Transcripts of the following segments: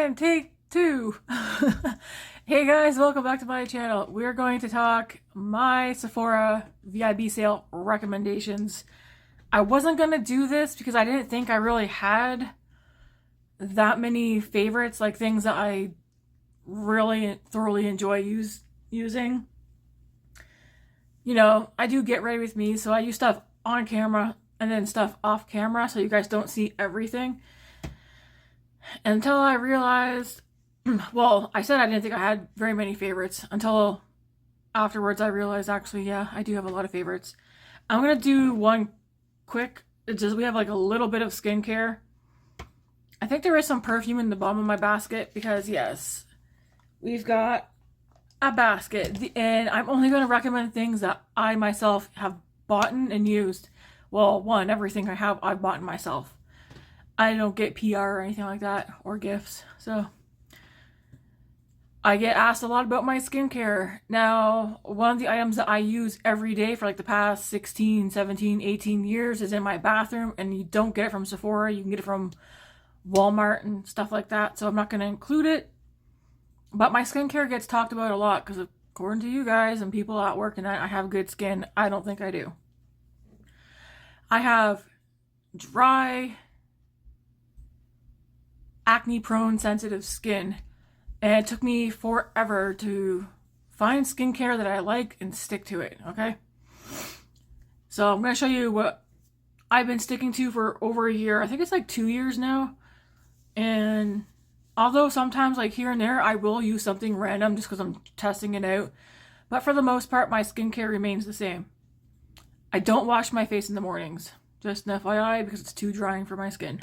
And take two. Hey guys, welcome back to my channel. We're going to talk my Sephora VIB sale recommendations. I wasn't going to do this because I didn't think I really had that many favorites, like things that I really thoroughly enjoy using. You know, I do get ready with me, so I use stuff on camera and then stuff off camera so you guys don't see everything. Until I realized, well, I said I didn't think I had very many favorites until afterwards I realized actually, yeah, I do have a lot of favorites. I'm going to do one quick, it's just we have like a little bit of skincare. I think there is some perfume in the bottom of my basket because yes, we've got a basket and I'm only going to recommend things that I myself have bought and used. Well, one, everything I have I've bought myself. I don't get PR or anything like that, or gifts. So I get asked a lot about my skincare. Now, one of the items that I use every day for like the past 16, 17, 18 years is in my bathroom, and you don't get it from Sephora. You can get it from Walmart and stuff like that. So I'm not going to include it. But my skincare gets talked about a lot because according to you guys and people at work and I have good skin. I don't think I do. I have dry, acne-prone, sensitive skin, and it took me forever to find skincare that I like and stick to it, okay? So I'm going to show you what I've been sticking to for over a year. I think it's like 2 years now, and although sometimes like here and there I will use something random just because I'm testing it out, but for the most part my skincare remains the same. I don't wash my face in the mornings, just an FYI, because it's too drying for my skin.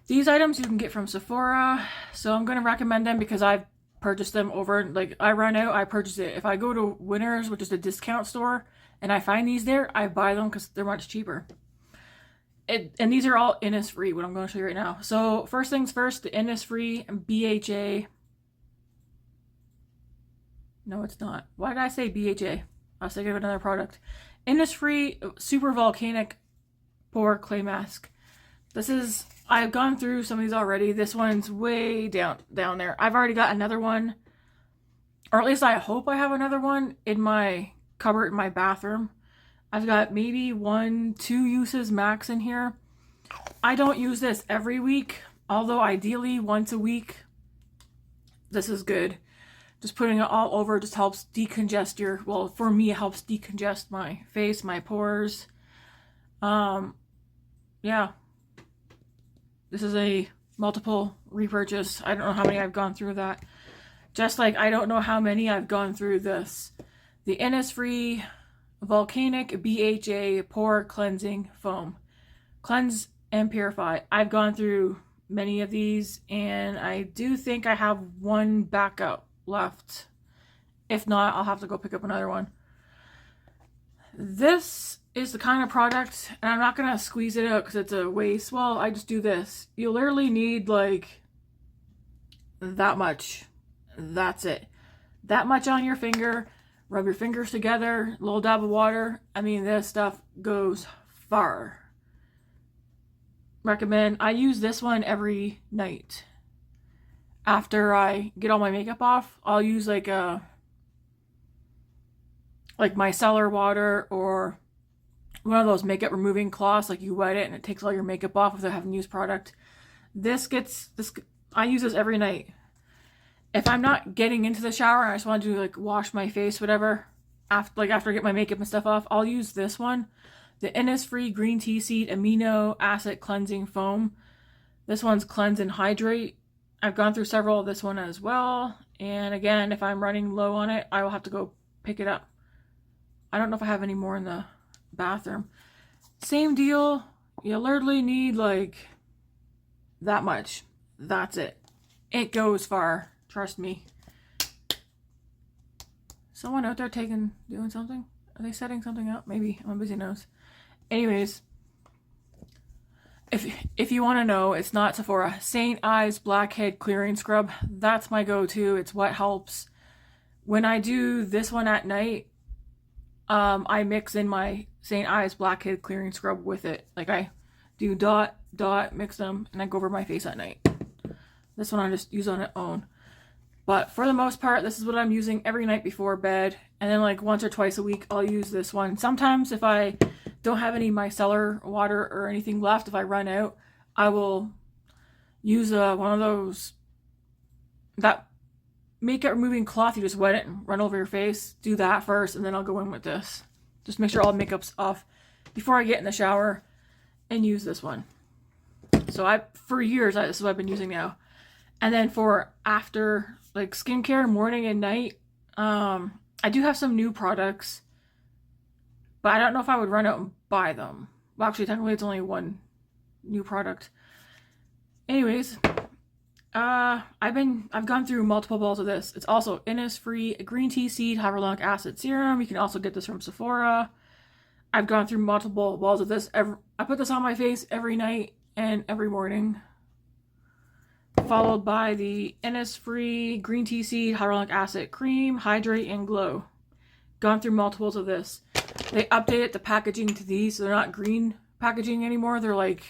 These items you can get from Sephora, so I'm going to recommend them because I've purchased them over, like I run out, I purchase it. If I go to Winners, which is a discount store, and I find these there, I buy them because they're much cheaper. And these are all Innisfree, what I'm going to show you right now. So first things first, the Innisfree BHA. No, it's not. Why did I say BHA? I was thinking of another product. Innisfree Super Volcanic Pore Clay Mask. This is, I've gone through some of these already. This one's way down there. I've already got another one, or at least I hope I have another one in my cupboard in my bathroom. I've got maybe 1-2 uses max in here. I don't use this every week, although ideally once a week. This is good. Just putting it all over just helps decongest your, well, for me it helps decongest my face, my pores. Yeah. This is a multiple repurchase. I don't know how many I've gone through that. Just like I don't know how many I've gone through this. The Innisfree Volcanic BHA Pore Cleansing Foam. Cleanse and purify. I've gone through many of these and I do think I have one backup left. If not, I'll have to go pick up another one. This is the kind of product, and I'm not going to squeeze it out because it's a waste. Well, I just do this. You literally need like that much. That's it. That much on your finger. Rub your fingers together. A little dab of water. I mean, this stuff goes far. Recommend. I use this one every night. After I get all my makeup off, I'll use like a micellar water or one of those makeup removing cloths, like you wet it and it takes all your makeup off without having to use product. I use this every night. If I'm not getting into the shower and I just want to like wash my face, whatever, after I get my makeup and stuff off, I'll use this one. The Innisfree Green Tea Seed Amino Acid Cleansing Foam. This one's cleanse and hydrate. I've gone through several of this one as well. And again, if I'm running low on it, I will have to go pick it up. I don't know if I have any more in the bathroom. Same deal. You literally need like that much. That's it. It goes far. Trust me. Someone out there doing something? Are they setting something up? Maybe. I'm a busy nose. Anyways. If you want to know, it's not Sephora. St. Ives Blackhead Clearing Scrub. That's my go-to. It's what helps. When I do this one at night, I mix in my St. Ives Blackhead Clearing Scrub with it. Like I do dot, mix them, and I go over my face at night. This one I just use on its own. But for the most part, this is what I'm using every night before bed. And then like once or twice a week, I'll use this one. Sometimes if I don't have any micellar water or anything left, if I run out, I will use one of those, that makeup removing cloth. You just wet it and run over your face. Do that first, and then I'll go in with this. Just make sure all the makeup's off before I get in the shower and use this one. So for years, this is what I've been using now. And then for after, like skincare, morning and night, I do have some new products, but I don't know if I would run out and buy them. Well, actually, technically it's only one new product. Anyways, I've gone through multiple balls of this. It's also Innisfree green tea seed hyaluronic acid serum. You can also get this from Sephora. I've gone through multiple balls of this. I put this on my face every night and every morning. Followed by the Innisfree green tea seed hyaluronic acid cream, hydrate and glow. Gone through multiples of this. They updated the packaging to these, so they're not green packaging anymore. They're like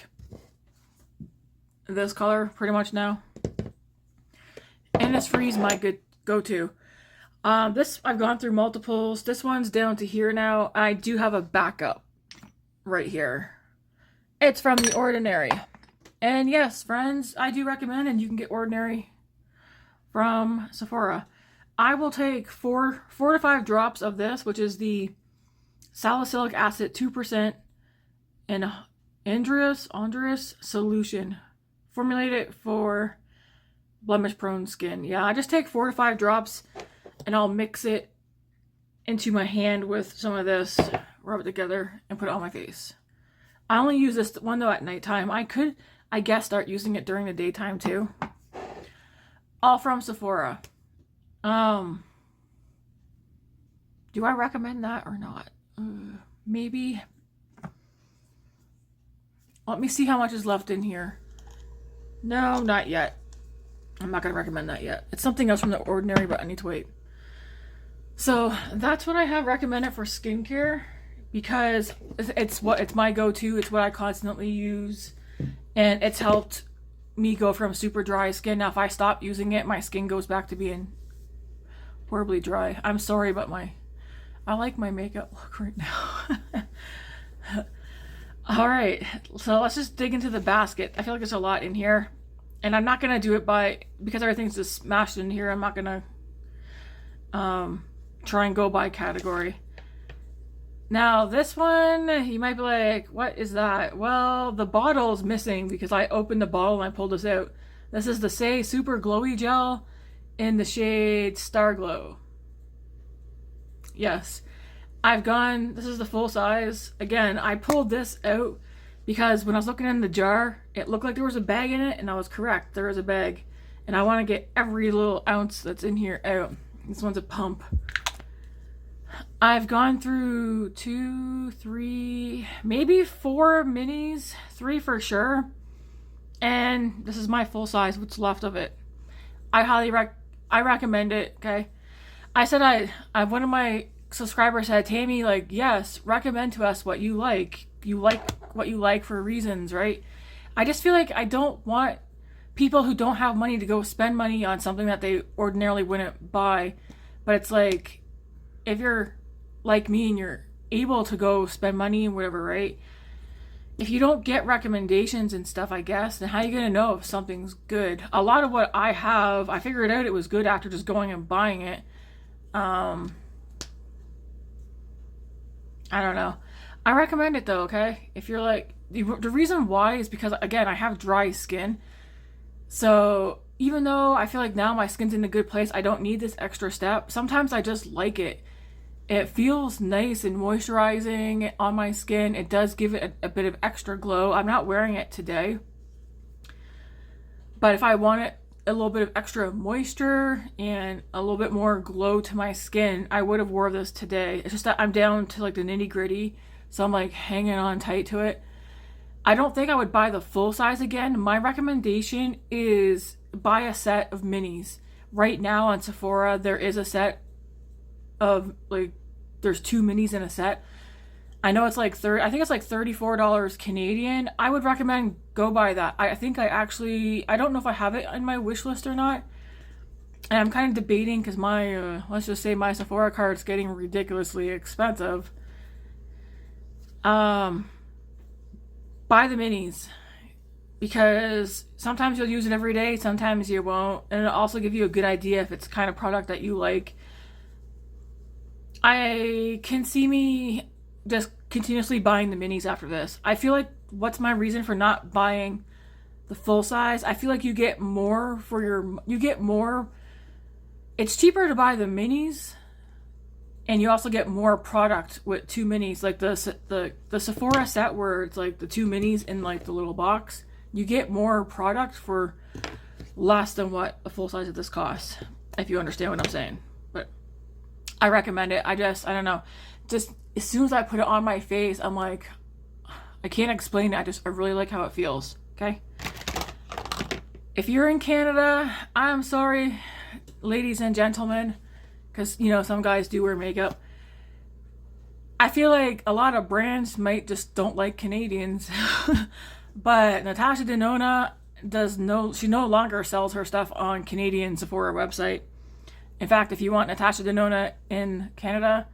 this color pretty much now. Innisfree is my good go-to. This I've gone through multiples. This one's down to here now. I do have a backup right here. It's from The Ordinary. And yes, friends, I do recommend, and you can get Ordinary from Sephora. I will take 4 to 5 drops of this, which is the salicylic acid 2% and androus solution. Formulated for blemish-prone skin. Yeah, I just take 4 to 5 drops, and I'll mix it into my hand with some of this, rub it together, and put it on my face. I only use this one, though, at nighttime. I could, I guess, start using it during the daytime, too. All from Sephora. Do I recommend that or not? Maybe. Let me see how much is left in here. No, not yet. I'm not going to recommend that yet. It's something else from The Ordinary, but I need to wait. So that's what I have recommended for skincare, because it's my go-to. It's what I constantly use, and it's helped me go from super dry skin. Now if I stop using it, my skin goes back to being horribly dry. I'm sorry, but I like my makeup look right now. All right, so let's just dig into the basket. I feel like there's a lot in here, and I'm not gonna do it because everything's just smashed in here. I'm not gonna try and go by category. Now this one, you might be like, what is that? Well, the bottle is missing because I opened the bottle and I pulled this out. This is the Say Super Glowy Gel in the shade Star Glow. Yes, this is the full size. Again, I pulled this out because when I was looking in the jar, it looked like there was a bag in it, and I was correct. There is a bag, and I want to get every little ounce that's in here out. This one's a pump. I've gone through 2, 3, maybe 4 minis, 3 for sure. And this is my full size, what's left of it. I recommend it, okay? I said one of my subscribers said, Tammy, like, yes, recommend to us what you like. You like what you like for reasons, right? I just feel like I don't want people who don't have money to go spend money on something that they ordinarily wouldn't buy. But it's like, if you're like me and you're able to go spend money and whatever, right? If you don't get recommendations and stuff, I guess, then how are you gonna know if something's good? A lot of what I have, I figured out it was good after just going and buying it. I don't know. I recommend it though, okay? If you're like, the reason why is because, again, I have dry skin. So even though I feel like now my skin's in a good place, I don't need this extra step. Sometimes I just like it. It feels nice and moisturizing on my skin. It does give it a bit of extra glow. I'm not wearing it today, but if I wanted a little bit of extra moisture and a little bit more glow to my skin, I would have wore this today. It's just that I'm down to like the nitty gritty, so I'm like hanging on tight to it. I don't think I would buy the full size again. My recommendation is buy a set of minis. Right now on Sephora, there is a set of, like, there's 2 minis in a set. I know it's like I think it's like $34 Canadian. I would recommend go buy that. I think I don't know if I have it on my wish list or not. And I'm kind of debating because my, let's just say my Sephora card's getting ridiculously expensive. Buy the minis. Because sometimes you'll use it every day, sometimes you won't. And it'll also give you a good idea if it's the kind of product that you like. I can see me just continuously buying the minis after this. I feel like, what's my reason for not buying the full size? I feel like you get more for your, it's cheaper to buy the minis, and you also get more product with 2 minis. Like the Sephora set where it's like the 2 minis in like the little box. You get more product for less than what a full size of this costs, if you understand what I'm saying. But I recommend it. I don't know. Just as soon as I put it on my face, I'm like, I can't explain it. I really like how it feels. Okay. If you're in Canada, I'm sorry, ladies and gentlemen, because, you know, some guys do wear makeup. I feel like a lot of brands might just don't like Canadians. But Natasha Denona she no longer sells her stuff on Canadian Sephora website. In fact, if you want Natasha Denona in Canada,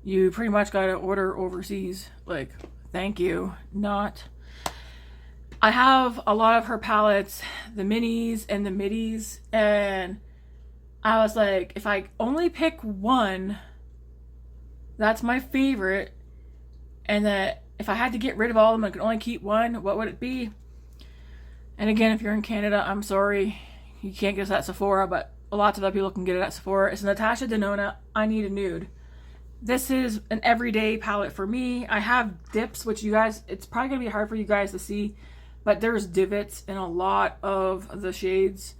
you pretty much gotta order overseas. Like, thank you. Not. I have a lot of her palettes, the minis and the middies, and I was like, if I only pick one, that's my favorite, and that if I had to get rid of all of them, I could only keep one, what would it be? And again, if you're in Canada, I'm sorry, you can't get it at Sephora, but lots of other people can get it at Sephora. It's Natasha Denona, I Need a Nude. This is an everyday palette for me. I have dips, which you guys, it's probably going to be hard for you guys to see, but there's divots in a lot of the shades.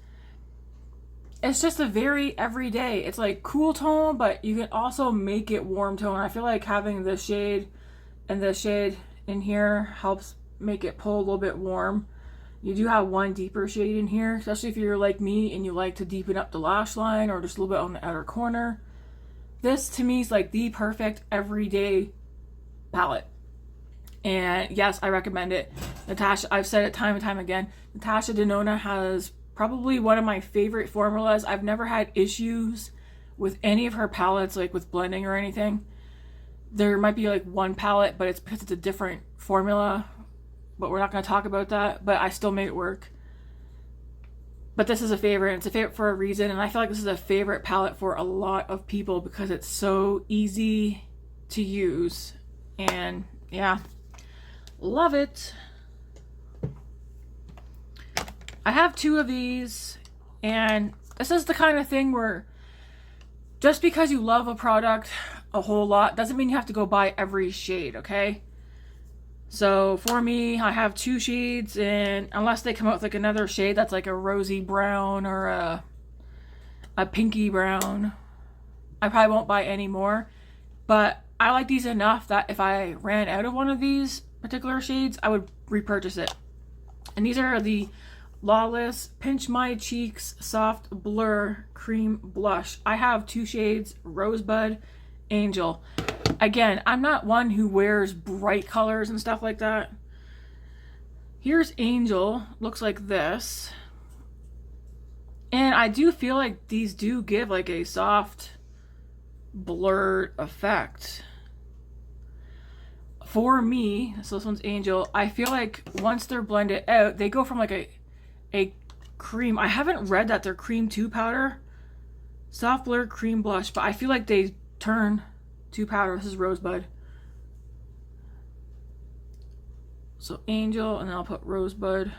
It's just a very everyday, it's like cool tone, but you can also make it warm tone. I feel like having the shade and the shade in here helps make it pull a little bit warm. You do have one deeper shade in here, especially if you're like me and you like to deepen up the lash line or just a little bit on the outer corner. This to me is like the perfect everyday palette. And yes, I recommend it. Natasha, I've said it time and time again, Natasha Denona has probably one of my favorite formulas. I've never had issues with any of her palettes, like with blending or anything. There might be like one palette, but it's because it's a different formula, but we're not going to talk about that, but I still made it work. But this is a favorite. It's a favorite for a reason, and I feel like this is a favorite palette for a lot of people because it's so easy to use. And yeah, love it. I have 2 of these, and this is the kind of thing where just because you love a product a whole lot doesn't mean you have to go buy every shade, okay? So for me, I have 2 shades, and unless they come out with like another shade that's like a rosy brown or a pinky brown, I probably won't buy any more. But I like these enough that if I ran out of one of these particular shades, I would repurchase it. And these are the Lawless Pinch My Cheeks Soft Blur Cream Blush. I have 2 shades, Rosebud, Angel. Again, I'm not one who wears bright colors and stuff like that. Here's Angel, looks like this. And I do feel like these do give like a soft blurred effect. For me, so this one's Angel, I feel like once they're blended out, they go from like a cream. I haven't read that they're cream to powder. Soft blur cream blush, but I feel like they turn to powder. This is Rosebud. So Angel, and then I'll put Rosebud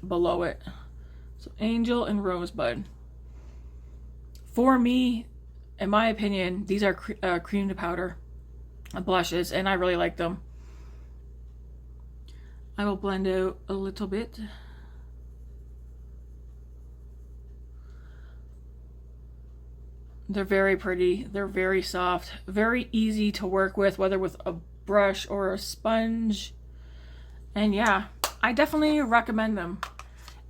below it. So Angel and Rosebud. For me, in my opinion, these are cream to powder blushes, and I really like them. I will blend out a little bit. They're very pretty. They're very soft. Very easy to work with, whether with a brush or a sponge. And yeah, I definitely recommend them.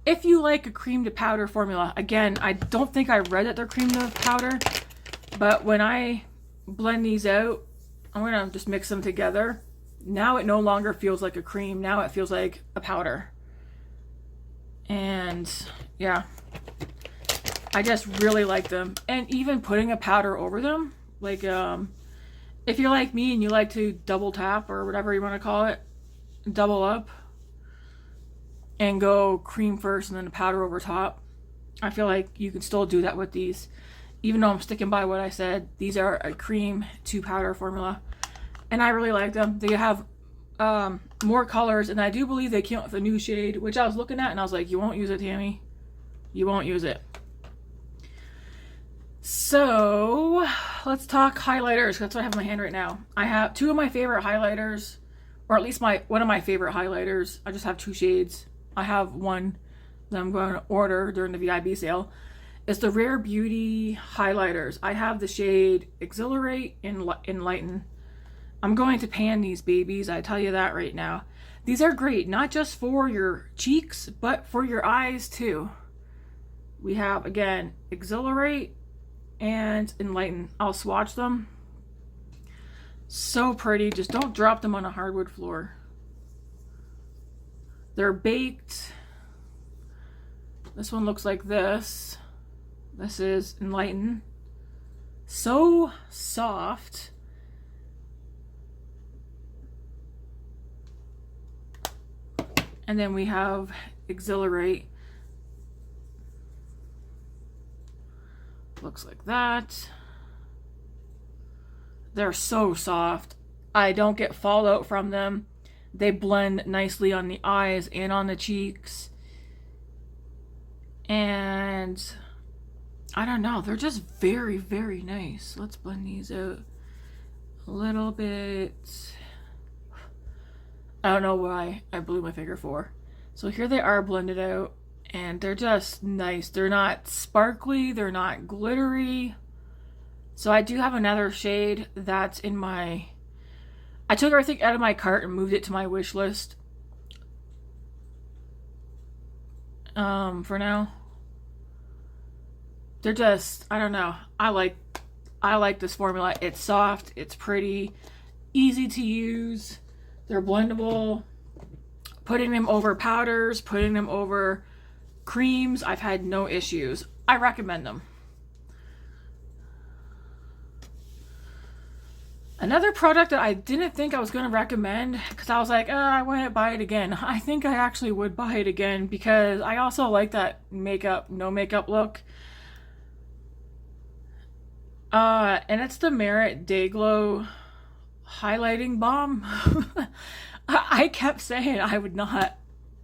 If you like a cream to powder formula, again, I don't think I read that they're cream to powder, but when I blend these out, I'm gonna just mix them together. Now it no longer feels like a cream. Now it feels like a powder. And yeah, I just really like them. And even putting a powder over them, like if you're like me and you like to double tap or whatever you want to call it, double up and go cream first and then the powder over top, I feel like you can still do that with these. Even though I'm sticking by what I said, these are a cream to powder formula. And I really like them. They have more colors, and I do believe they came out with a new shade, which I was looking at and I was like, you won't use it, Tammy. You won't use it. So let's talk highlighters. That's what I have in my hand right now. I have two of my favorite highlighters, or at least one of my favorite highlighters. I just have two shades. I have one that I'm going to order during the VIB sale. It's the Rare Beauty highlighters. I have the shade Exhilarate and Enlighten. I'm going to pan these babies, I tell you that right now. These are great, not just for your cheeks, but for your eyes too. We have, again, Exhilarate and Enlighten. I'll swatch them. So pretty. Just don't drop them on a hardwood floor. They're baked. This one looks like this. This is Enlighten. So soft. And then we have Exhilarate. Looks like that. They're so soft. I don't get fallout from them. They blend nicely on the eyes and on the cheeks. And I don't know, they're just very, very nice. Let's blend these out a little bit. I don't know why I blew my finger for. So here they are blended out, and they're just nice. They're not sparkly, they're not glittery. So I do have another shade that's in my... I took everything out of my cart and moved it to my wish list. For now. They're just, I don't know. I like this formula. It's soft, it's pretty, easy to use. They're blendable. Putting them over powders, putting them over creams, I've had no issues. I recommend them. Another product that I didn't think I was going to recommend, because I was like, I wouldn't buy it again. I think I actually would buy it again, because I also like that makeup, no makeup look. And it's the Merit Day Glow Highlighting Balm. I kept saying I would not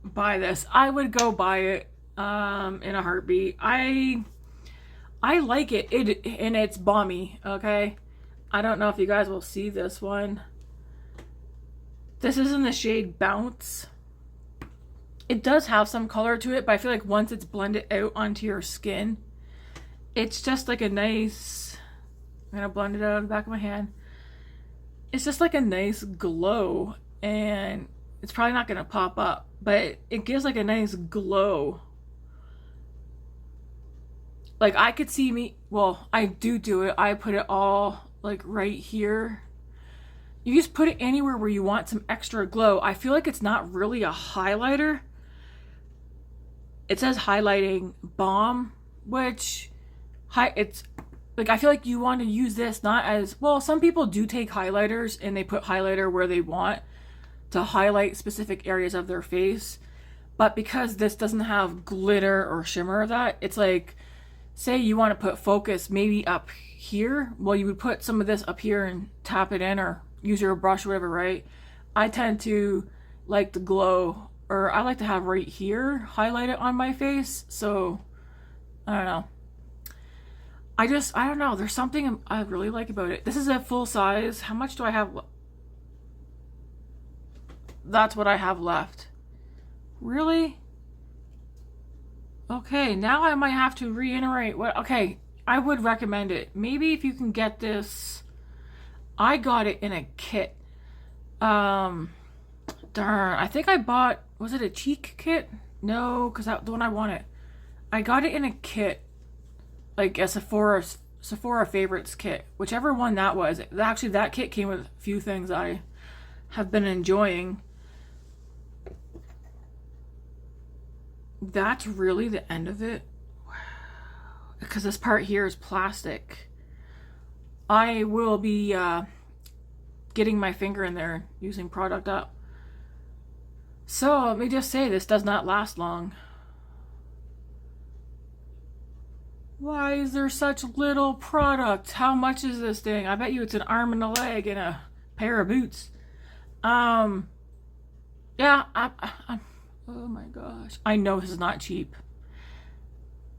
buy this. I would go buy it in a heartbeat. I like it. And it's balmy, okay? I don't know if you guys will see this one. This is in the shade Bounce. It does have some color to it, but I feel like once it's blended out onto your skin, it's just like a nice... I'm going to blend it out on the back of my hand. It's just like a nice glow, and it's probably not going to pop up, but it gives like a nice glow. Like I could see me, well, I do it. I put it all like right here. You just put it anywhere where you want some extra glow. I feel like it's not really a highlighter. It says highlighting balm, which it's like, I feel like you want to use this not as, well, some people do take highlighters and they put highlighter where they want to highlight specific areas of their face. But because this doesn't have glitter or shimmer of that, it's like, say you want to put focus maybe up here. Well, you would put some of this up here and tap it in, or use your brush or whatever, right? I tend to like the glow, or I like to have right here highlighted on my face. So, I don't know. I don't know. There's something I really like about it. This is a full size. How much do I have? That's what I have left. Really? Okay, now I might have to reiterate what... Okay, I would recommend it. Maybe if you can get this... I got it in a kit. Darn, I think I bought... Was it a cheek kit? No, because that's the one I wanted. I got it in a kit. Like a Sephora Sephora Favorites kit, whichever one that was. Actually, that kit came with a few things I have been enjoying. That's really the end of it. Wow. Because this part here is plastic. I will be getting my finger in there using product up. So let me just say, this does not last long. Why is there such little product? How much is this thing? I bet you it's an arm and a leg and a pair of boots. Yeah, oh my gosh. I know this is not cheap.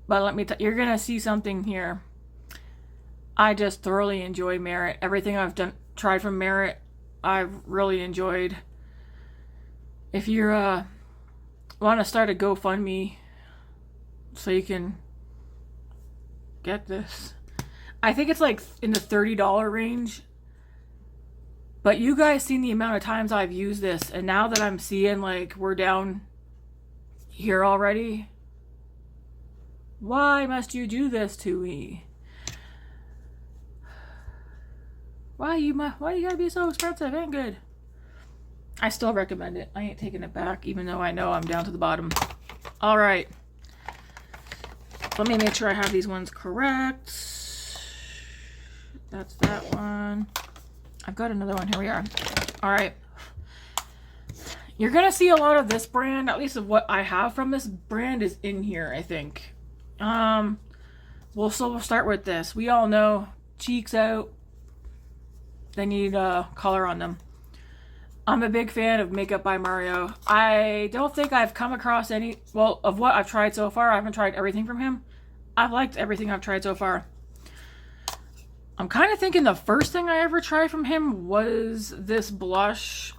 But let me tell you, you're gonna see something here. I just thoroughly enjoy Merit. Everything I've tried from Merit, I've really enjoyed. If you want to start a GoFundMe so you can get this, I think it's like in the $30 range. But you guys seen the amount of times I've used this, and now that I'm seeing like we're down here already, why must you do this to me? Why you gotta be so expensive? Ain't good. I still recommend it. I ain't taking it back, even though I know I'm down to the bottom. All right. Let me make sure I have these ones correct. That's that one. I've got another one. Here we are. All right. You're going to see a lot of this brand, at least of what I have from this brand is in here, I think. We'll start with this. We all know cheeks out. They need color on them. I'm a big fan of Makeup by Mario. I don't think I've come across any, well, of what I've tried so far. I haven't tried everything from him. I've liked everything I've tried so far. I'm kind of thinking the first thing I ever tried from him was this blush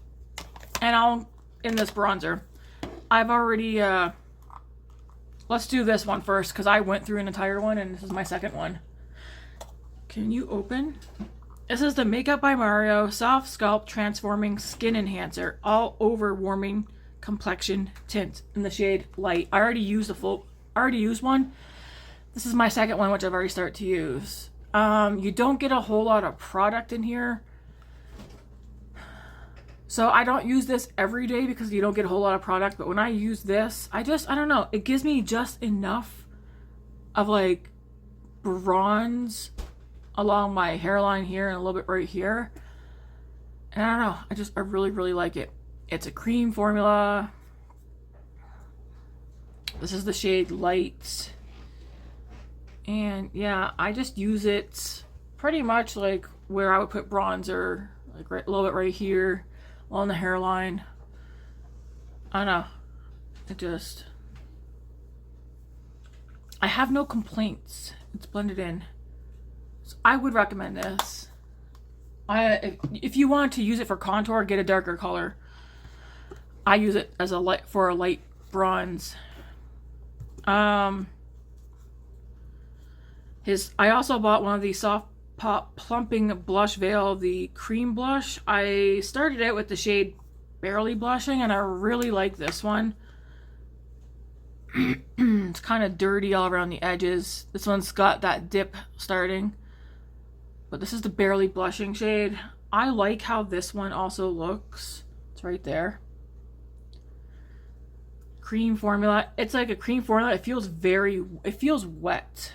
and in this bronzer. I've already, let's do this one first because I went through an entire one and this is my second one. Can you open? This is the Makeup by Mario Soft Sculpt Transforming Skin Enhancer All Over Warming Complexion Tint in the shade Light. I already used one. This is my second one, which I've already started to use. You don't get a whole lot of product in here. So I don't use this every day because you don't get a whole lot of product. But when I use this, I don't know. It gives me just enough of like bronze along my hairline here and a little bit right here. And I don't know. I really, really like it. It's a cream formula. This is the shade Light. And yeah, I just use it pretty much like where I would put bronzer, like a little bit right here on the hairline. I don't know. I have no complaints. It's blended in. So I would recommend this. If you want to use it for contour, get a darker color. I use it as a light bronze. I also bought one of these Soft Pop Plumping Blush Veil, the cream blush. I started out with the shade Barely Blushing, and I really like this one. It's kind of dirty all around the edges. This one's got that dip starting. But this is the Barely Blushing shade. I like how this one also looks. It's right there. Cream formula. It's like a cream formula. It feels wet.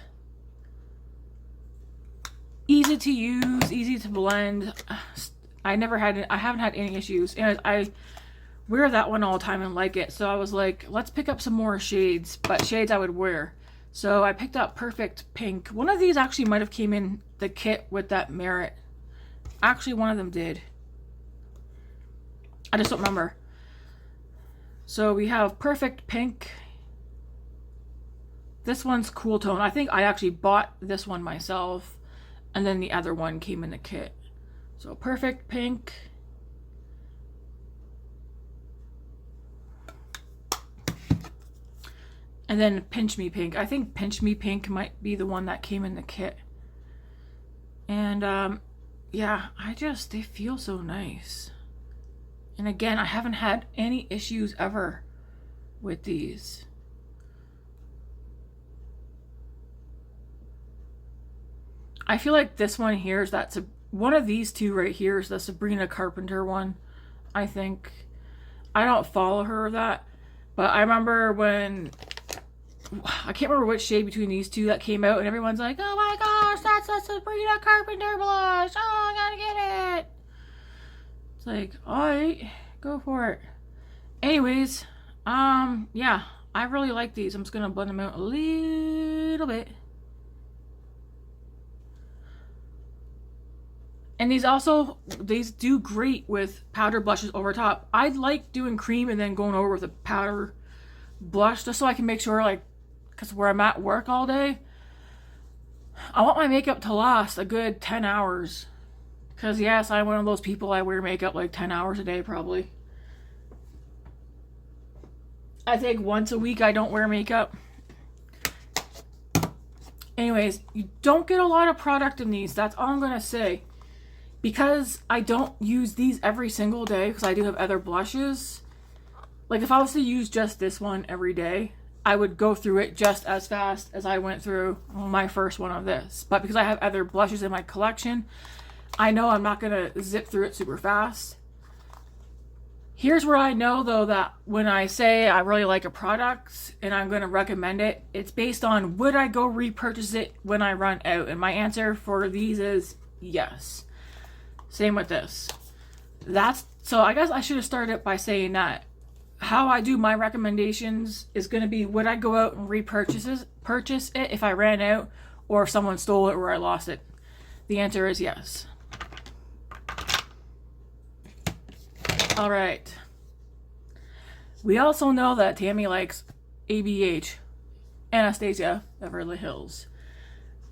Easy to use, easy to blend. I haven't had any issues. And I wear that one all the time and like it. So I was like, let's pick up some more shades, but shades I would wear. So I picked up Perfect Pink. One of these actually might have came in the kit with that Merit. Actually, one of them did. I just don't remember. So we have Perfect Pink. This one's Cool Tone. I think I actually bought this one myself. And then the other one came in the kit. So Perfect Pink. And then Pinch Me Pink. I think Pinch Me Pink might be the one that came in the kit. And yeah, they feel so nice. And again, I haven't had any issues ever with these. I feel like this one here is one of these two right here is the Sabrina Carpenter one, I think. I don't follow her that, but I remember when, I can't remember which shade between these two that came out, and everyone's like, oh my gosh, that's a Sabrina Carpenter blush. Oh, I gotta get it. It's like, alright, go for it. Anyways, yeah, I really like these. I'm just gonna blend them out a little bit. And these do great with powder blushes over top. I like doing cream and then going over with a powder blush just so I can make sure, like, because where I'm at work all day, I want my makeup to last a good 10 hours. Because, yes, I'm one of those people, I wear makeup like 10 hours a day probably. I think once a week I don't wear makeup. Anyways, you don't get a lot of product in these. That's all I'm going to say. Because I don't use these every single day, because I do have other blushes. Like, if I was to use just this one every day, I would go through it just as fast as I went through my first one of this. But because I have other blushes in my collection, I know I'm not going to zip through it super fast. Here's where I know, though, that when I say I really like a product and I'm going to recommend it, it's based on would I go repurchase it when I run out? And my answer for these is yes. Same with this. So I guess I should have started by saying that how I do my recommendations is going to be would I go out and purchase it if I ran out or if someone stole it or I lost it. The answer is yes. All right. We also know that Tammy likes ABH, Anastasia Beverly Hills.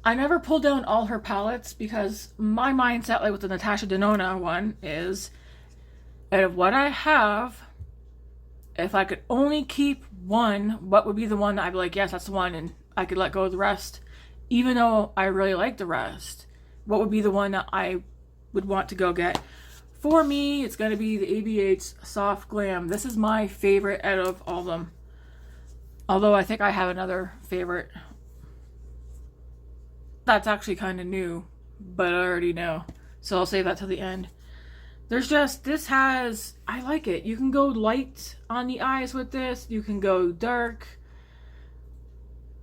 I never pulled down all her palettes because my mindset, like with the Natasha Denona one, is out of what I have, if I could only keep one, what would be the one that I'd be like, yes, that's the one, and I could let go of the rest, even though I really like the rest. What would be the one that I would want to go get? For me, it's going to be the ABH Soft Glam. This is my favorite out of all of them. Although I think I have another favorite that's actually kind of new, but I already know. So I'll save that till the end. There's just, I like it. You can go light on the eyes with this. You can go dark.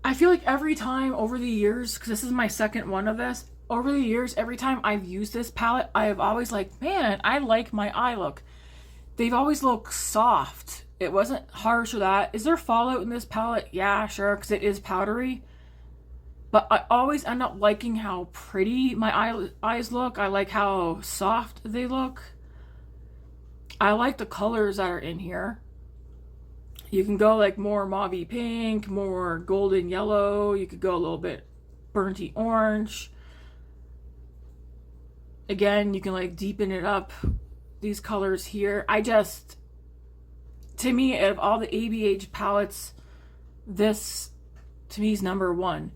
I feel like every time over the years, because this is my second one of this, over the years, every time I've used this palette, I have always like, man, I like my eye look. They've always looked soft. It wasn't harsh or that. Is there fallout in this palette? Yeah, sure, because it is powdery. But I always end up liking how pretty my eyes look. I like how soft they look. I like the colors that are in here. You can go like more mauvey pink, more golden yellow. You could go a little bit burnty orange. Again, you can like deepen it up. These colors here. To me, out of all the ABH palettes, this to me is number one.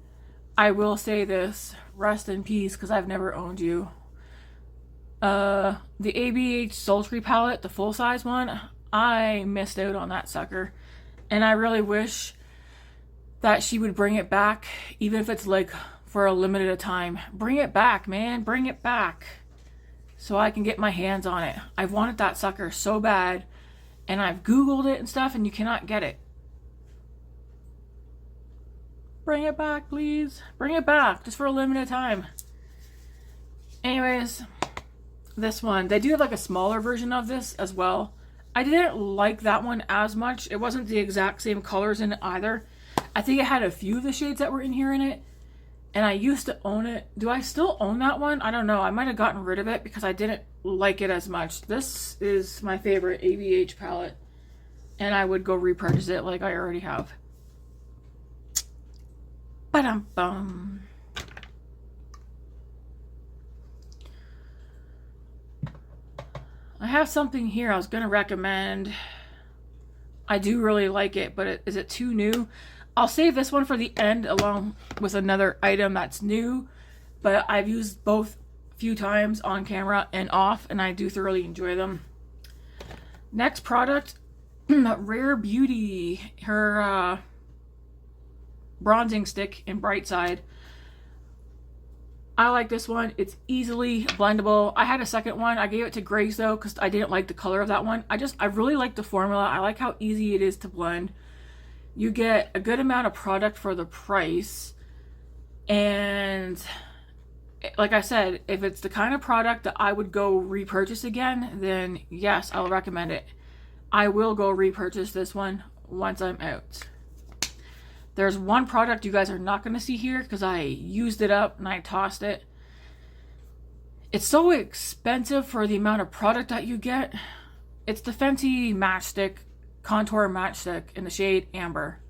I will say this, rest in peace, because I've never owned you. The ABH Sultry palette, the full-size one, I missed out on that sucker. And I really wish that she would bring it back, even if it's like for a limited time. Bring it back, man. Bring it back. So I can get my hands on it. I've wanted that sucker so bad, and I've Googled it and stuff, and you cannot get it. Bring it back, please. Bring it back, just for a limited time. Anyways, this one. They do have like a smaller version of this as well. I didn't like that one as much. It wasn't the exact same colors in it either. I think it had a few of the shades that were in here in it. And I used to own it. Do I still own that one? I don't know. I might have gotten rid of it because I didn't like it as much. This is my favorite ABH palette. And I would go repurchase it like I already have. Ba-dum-bum. I have something here I was going to recommend. I do really like it, but is it too new? I'll save this one for the end along with another item that's new, but I've used both a few times on camera and off, and I do thoroughly enjoy them. Next product, Rare Beauty, her bronzing stick in Bright Side. I like this one. It's easily blendable. I had a second one. I gave it to Grace though because I didn't like the color of that one. I really like the formula. I like how easy it is to blend. You get a good amount of product for the price. And like I said, if it's the kind of product that I would go repurchase again, then yes, I'll recommend it. I will go repurchase this one once I'm out. There's one product you guys are not going to see here because I used it up and I tossed it. It's so expensive for the amount of product that you get. It's the Fenty Matchstick Contour Matchstick in the shade Amber.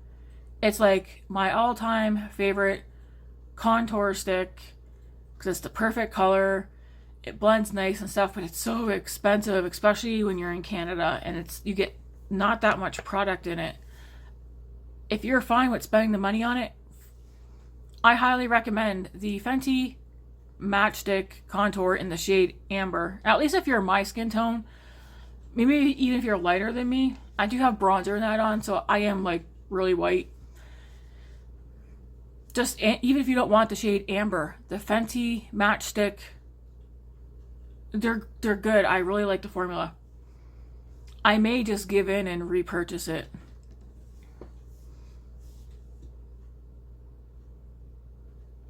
It's like my all-time favorite contour stick because it's the perfect color. It blends nice and stuff, but it's so expensive, especially when you're in Canada and you get not that much product in it. If you're fine with spending the money on it, I highly recommend the Fenty Matchstick Contour in the shade Amber. At least if you're my skin tone, maybe even if you're lighter than me. I do have bronzer in that on, so I am like really white. Just even if you don't want the shade Amber, the Fenty Matchstick, they're good. I really like the formula. I may just give in and repurchase it.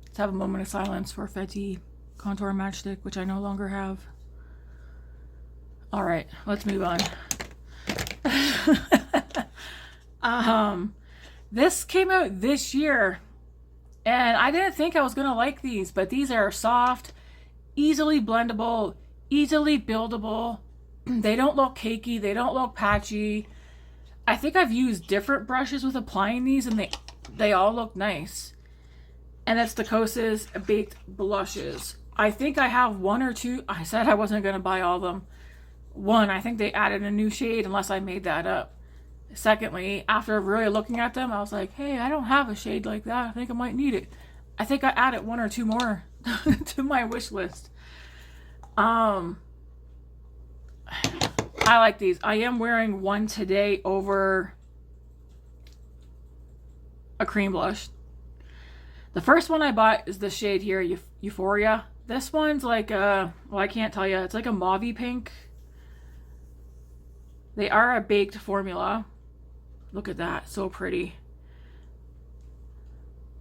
Let's have a moment of silence for Fenty Contour Matchstick, which I no longer have. All right, let's move on. This came out this year, and I didn't think I was gonna like these, but these are soft, easily blendable, easily buildable. They don't look cakey, they don't look patchy. I think I've used different brushes with applying these, and they all look nice. And that's the Kosas Baked Blushes. I think I have one or two. I said I wasn't going to buy all of them. One, I think they added a new shade unless I made that up. Secondly, after really looking at them, I was like, hey, I don't have a shade like that. I think I might need it. I think I added one or two more to my wish list. I like these. I am wearing one today over a cream blush. The first one I bought is the shade here, Euphoria. This one's like well, I can't tell you. It's like a mauvey pink. They are a baked formula. Look at that, so pretty.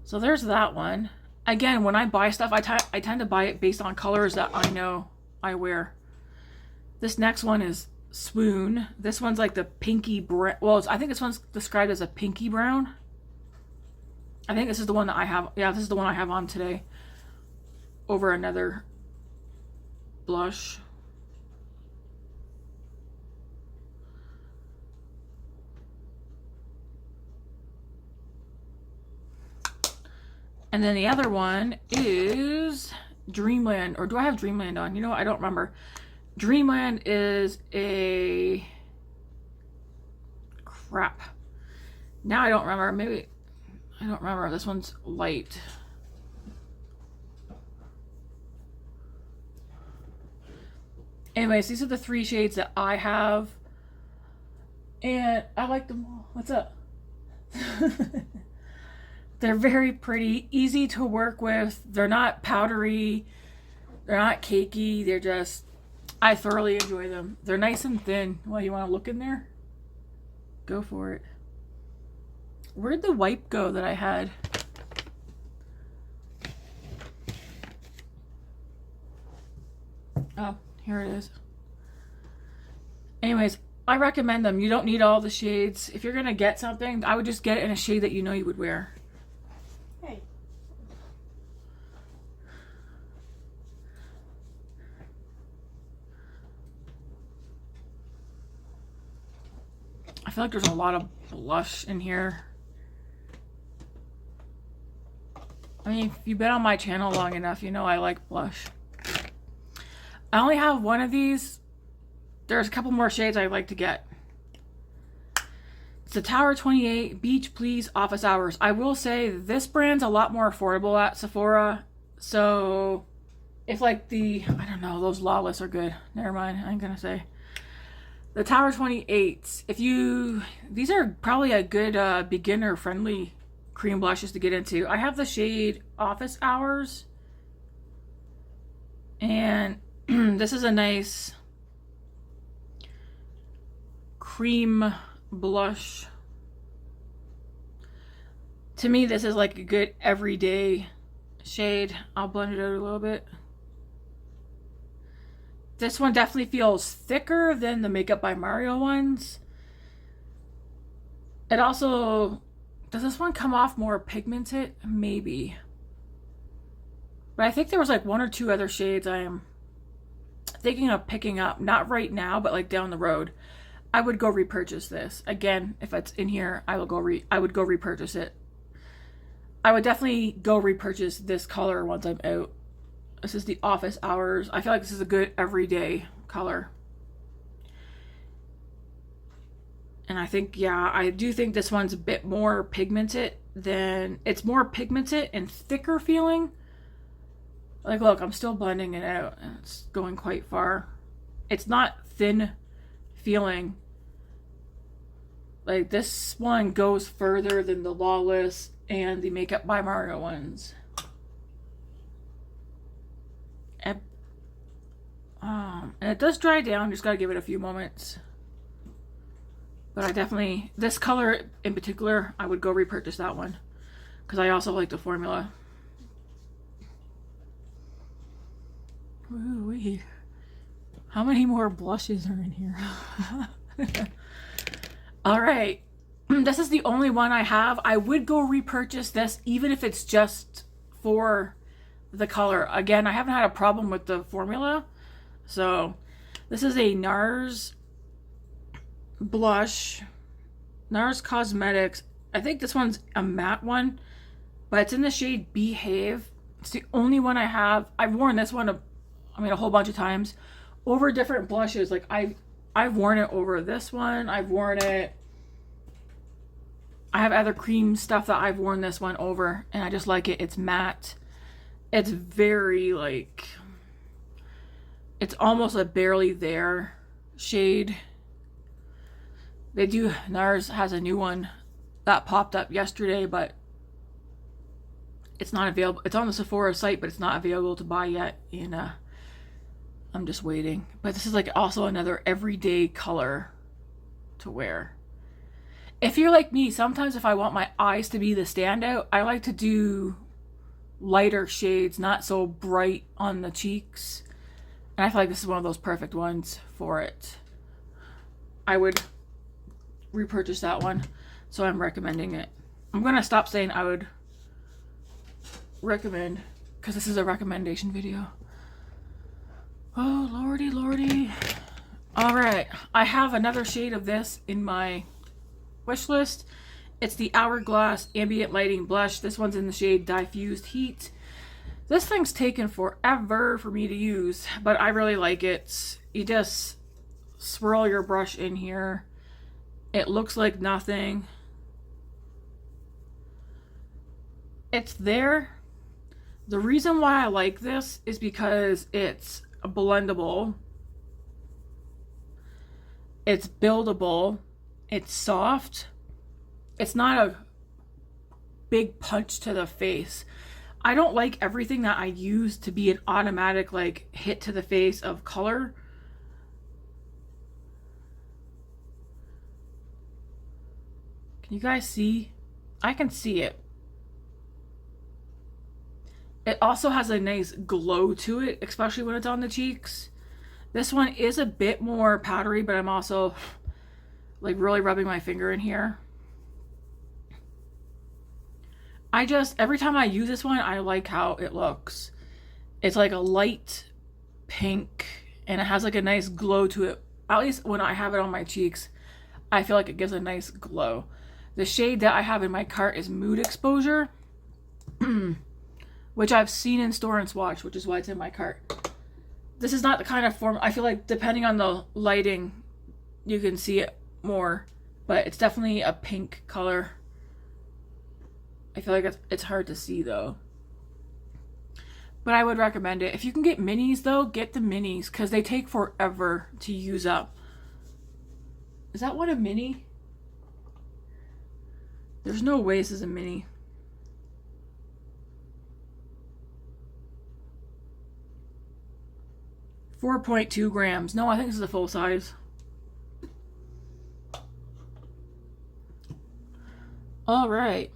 So there's that one. Again, when I buy stuff, I tend to buy it based on colors that I know I wear. This next one is Swoon. This one's like the pinky brown. Well, I think this one's described as a pinky brown. I think this is the one that I have. Yeah, this is the one I have on today over another blush. And then the other one is Dreamland. Or do I have Dreamland on? You know what? I don't remember. Dreamland is a... Crap. Now I don't remember. Maybe... I don't remember. This one's light. Anyways, these are the three shades that I have. And I like them all. What's up? They're very pretty, easy to work with. They're not powdery. They're not cakey. They're just, I thoroughly enjoy them. They're nice and thin. Well, you want to look in there? Go for it. Where'd the wipe go that I had? Oh, here it is. Anyways, I recommend them. You don't need all the shades. If you're going to get something, I would just get it in a shade that you know you would wear. Hey. I feel like there's a lot of blush in here. I mean, if you've been on my channel long enough, you know I like blush. I only have one of these. There's a couple more shades I'd like to get. It's the Tower 28 Beach Please Office Hours. I will say this brand's a lot more affordable at Sephora. So if like I don't know, those Lawless are good. Never mind, I ain't gonna say. The Tower 28s, these are probably a good beginner friendly cream blushes to get into. I have the shade Office Hours. And this is a nice cream blush. To me, this is like a good everyday shade. I'll blend it out a little bit. This one definitely feels thicker than the Makeup by Mario ones. It also, does this one come off more pigmented? Maybe. But I think there was like one or two other shades I am thinking of picking up. Not right now, but like down the road. I would go repurchase this. Again, if it's in here, I would go repurchase it. I would definitely go repurchase this color once I'm out. This is the Office Hours. I feel like this is a good everyday color. And I think, yeah, I do think this one's a bit more pigmented than, it's more pigmented and thicker feeling. Like, look, I'm still blending it out and it's going quite far. It's not thin feeling. Like, this one goes further than the Lawless and the Makeup by Mario ones. And it does dry down, just gotta give it a few moments. But I definitely, this color in particular, I would go repurchase that one. Because I also like the formula. Ooh-wee. How many more blushes are in here? Alright. This is the only one I have. I would go repurchase this, even if it's just for the color. Again, I haven't had a problem with the formula. So, this is a NARS blush. NARS Cosmetics. I think this one's a matte one, but it's in the shade Behave. It's the only one I have. I've worn this one a whole bunch of times over different blushes. Like I've worn it over this one. I've worn it. I have other cream stuff that I've worn this one over, and I just like it. It's matte. It's very like, it's almost a barely there shade. NARS has a new one that popped up yesterday, but it's not available. It's on the Sephora site, but it's not available to buy yet. And I'm just waiting. But this is like also another everyday color to wear. If you're like me, sometimes if I want my eyes to be the standout, I like to do lighter shades, not so bright on the cheeks. And I feel like this is one of those perfect ones for it. I would repurchase that one, so I'm recommending it. I'm gonna stop saying I would recommend, because this is a recommendation video. Oh lordy lordy. All right, I have another shade of this in my wish list. It's the Hourglass Ambient Lighting Blush. This one's in the shade Diffused Heat. This thing's taken forever for me to use, but I really like it. You just swirl your brush in here. It looks like nothing. It's there. The reason why I like this is because it's blendable. It's buildable. It's soft. It's not a big punch to the face. I don't like everything that I use to be an automatic like hit to the face of color. Can you guys see? I can see it. It also has a nice glow to it, especially when it's on the cheeks. This one is a bit more powdery, but I'm also like really rubbing my finger in here. Every time I use this one, I like how it looks. It's like a light pink, and it has like a nice glow to it. At least when I have it on my cheeks, I feel like it gives a nice glow. The shade that I have in my cart is Mood Exposure, which I've seen in store and swatch, which is why it's in my cart. This is not the kind of form, I feel like depending on the lighting, you can see it more, but it's definitely a pink color. I feel like it's hard to see though. But I would recommend it. If you can get minis though, get the minis, because they take forever to use up. Is that one a mini? There's no way this is a mini. 4.2 grams. No, I think this is a full size. All right.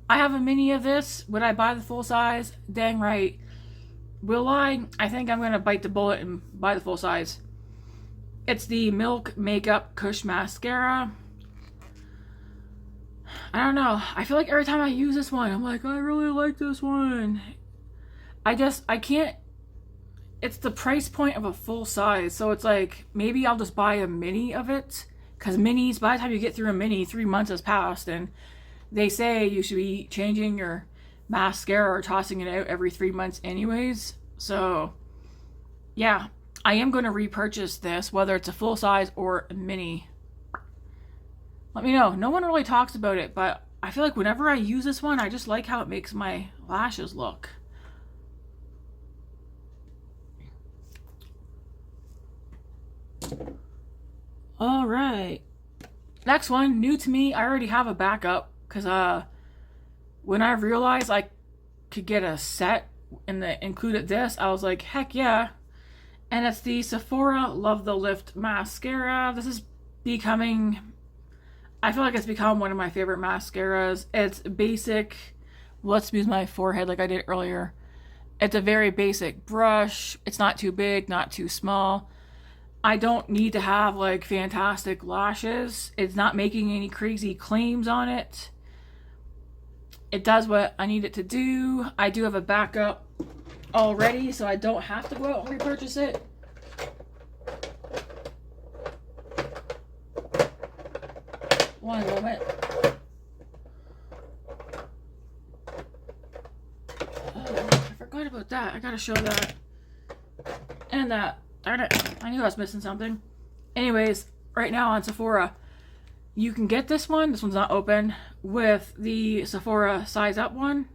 I have a mini of this. Would I buy the full size? Dang right. Will I? I think I'm going to bite the bullet and buy the full size. It's the Milk Makeup Kush Mascara. I don't know. I feel like every time I use this one, I'm like, I really like this one. I can't. It's the price point of a full size. So it's like, maybe I'll just buy a mini of it. Because minis, by the time you get through a mini, 3 months has passed. And they say you should be changing your mascara or tossing it out every 3 months anyways. So, yeah. I am going to repurchase this, whether it's a full size or a mini. Let me know. No one really talks about it, but I feel like whenever I use this one, I just like how it makes my lashes look. All right. Next one, new to me. I already have a backup because when I realized I could get a set and that included this, I was like, heck yeah. And it's the Sephora Love the Lift Mascara. This is becoming, I feel like it's become one of my favorite mascaras. It's basic. Let's use my forehead like I did earlier. It's a very basic brush. It's not too big, not too small. I don't need to have like fantastic lashes. It's not making any crazy claims on it. It does what I need it to do. I do have a backup already, so I don't have to go out and repurchase it. One moment. Oh, I forgot about that. I gotta show that. And that. Darn it. I knew I was missing something. Anyways, right now on Sephora, you can get this one. This one's not open. With the Sephora Size Up one.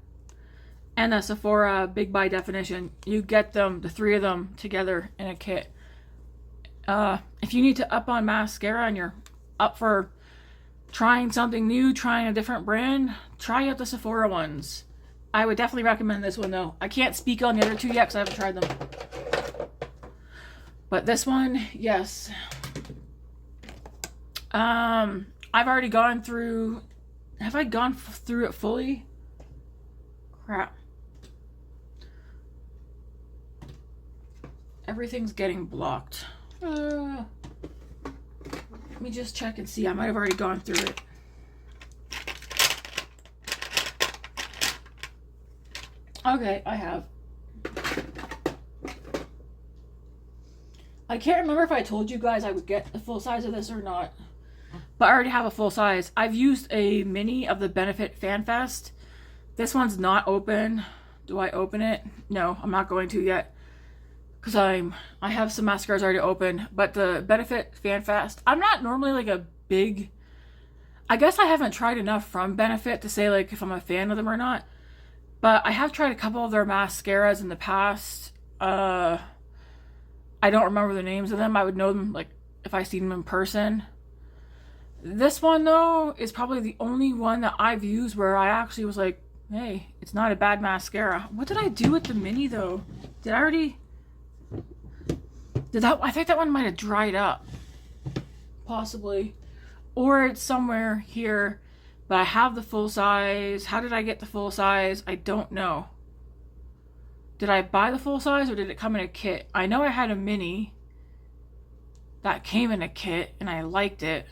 And the Sephora Big By Definition. You get them, the three of them, together in a kit. If you need to up on mascara and you're up for trying something new, trying a different brand, try out the Sephora ones. I would definitely recommend this one though. I can't speak on the other two yet because I haven't tried them. But this one, yes. I've already gone through... Have I gone through it fully? Crap. Everything's getting blocked. Let me just check and see. I might have already gone through it. Okay, I have. I can't remember if I told you guys I would get the full size of this or not. But I already have a full size. I've used a mini of the Benefit FanFest. This one's not open. Do I open it? No, I'm not going to yet. Because I have some mascaras already open. But the Benefit FanFest, I'm not normally like a big... I guess I haven't tried enough from Benefit to say like if I'm a fan of them or not. But I have tried a couple of their mascaras in the past. I don't remember the names of them. I would know them like if I seen them in person. This one though is probably the only one that I've used where I actually was like, hey, it's not a bad mascara. What did I do with the mini though? Did I already... I think that one might have dried up. Possibly. Or it's somewhere here. But I have the full size. How did I get the full size? I don't know. Did I buy the full size or did it come in a kit? I know I had a mini that came in a kit and I liked it.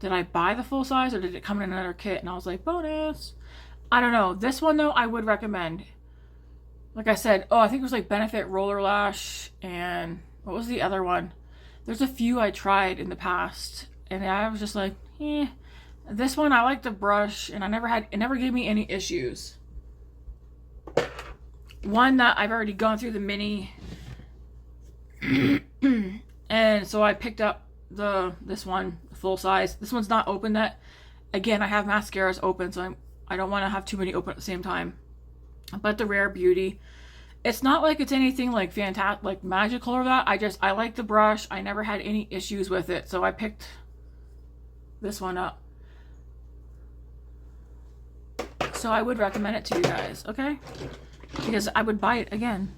Did I buy the full size or did it come in another kit? And I was like, bonus. I don't know. This one though, I would recommend. Like I said, I think it was like Benefit Roller Lash and what was the other one? There's a few I tried in the past and I was just like, eh. This one, I like the brush and it never gave me any issues. One that I've already gone through the mini. And so I picked up this one, full size. This one's not open yet. Again, I have mascaras open, so I don't want to have too many open at the same time. But the Rare Beauty, it's not like it's anything like fantastic, like magical or that. I like the brush. I never had any issues with it, so I picked this one up. So I would recommend it to you guys, okay? Because I would buy it again.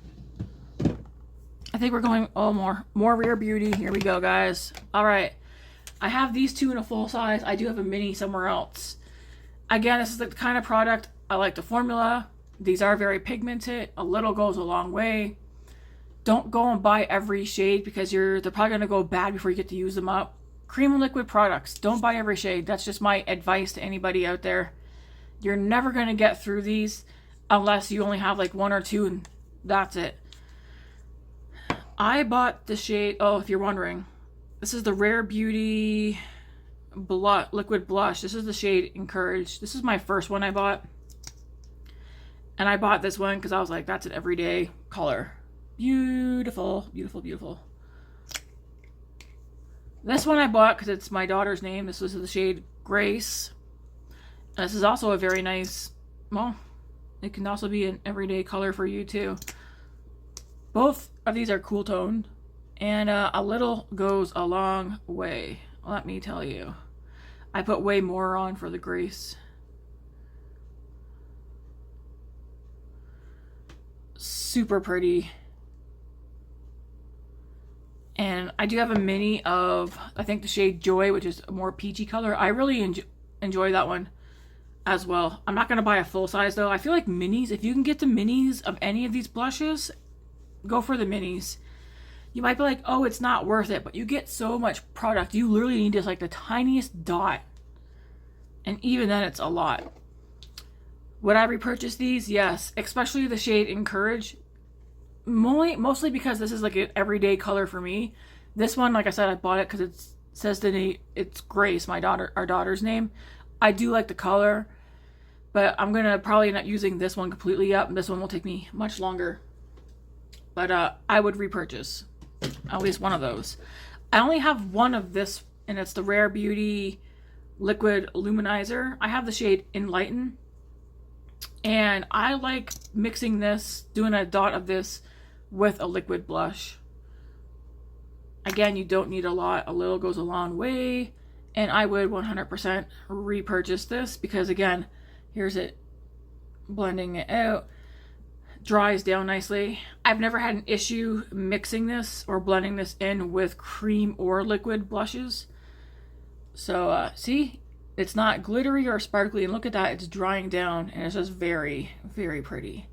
I think we're going, oh, more Rare Beauty. Here we go, guys. All right. I have these two in a full size. I do have a mini somewhere else. Again, this is the kind of product I like the formula. These are very pigmented. A little goes a long way. Don't go and buy every shade because they're probably going to go bad before you get to use them up. Cream and liquid products. Don't buy every shade. That's just my advice to anybody out there. You're never going to get through these unless you only have like one or two and that's it. I bought the shade, oh, if you're wondering, this is the Rare Beauty liquid blush. This is the shade Encourage. This is my first one I bought. And I bought this one because I was like, that's an everyday color. Beautiful, beautiful, beautiful. This one I bought because it's my daughter's name. This was the shade Grace. And this is also a very nice, well, it can also be an everyday color for you too. Both of these are cool toned, and a little goes a long way, let me tell you. I put way more on for the Grace. Super pretty. And I do have a mini of, I think, the shade Joy, which is a more peachy color. I really enjoy that one as well. I'm not going to buy a full size though. I feel like minis, if you can get the minis of any of these blushes, go for the minis. You might be like, oh, it's not worth it, but you get so much product. You literally need just like the tiniest dot. And even then it's a lot. Would I repurchase these? Yes, especially the shade Encourage. Mostly because this is like an everyday color for me. This one, like I said, I bought it because it says it's Grace, our daughter's name. I do like the color, but I'm gonna probably not using this one completely up, and this one will take me much longer. But I would repurchase at least one of those. I only have one of this, and it's the Rare Beauty Liquid Luminizer. I have the shade Enlighten, and I like mixing this, doing a dot of this with a liquid blush. Again, you don't need a lot. A little goes a long way, and I would 100% repurchase this because, again, here's it blending it out. Dries down nicely. I've never had an issue mixing this or blending this in with cream or liquid blushes. So see, it's not glittery or sparkly, and look at that, it's drying down, and it's just very, very pretty.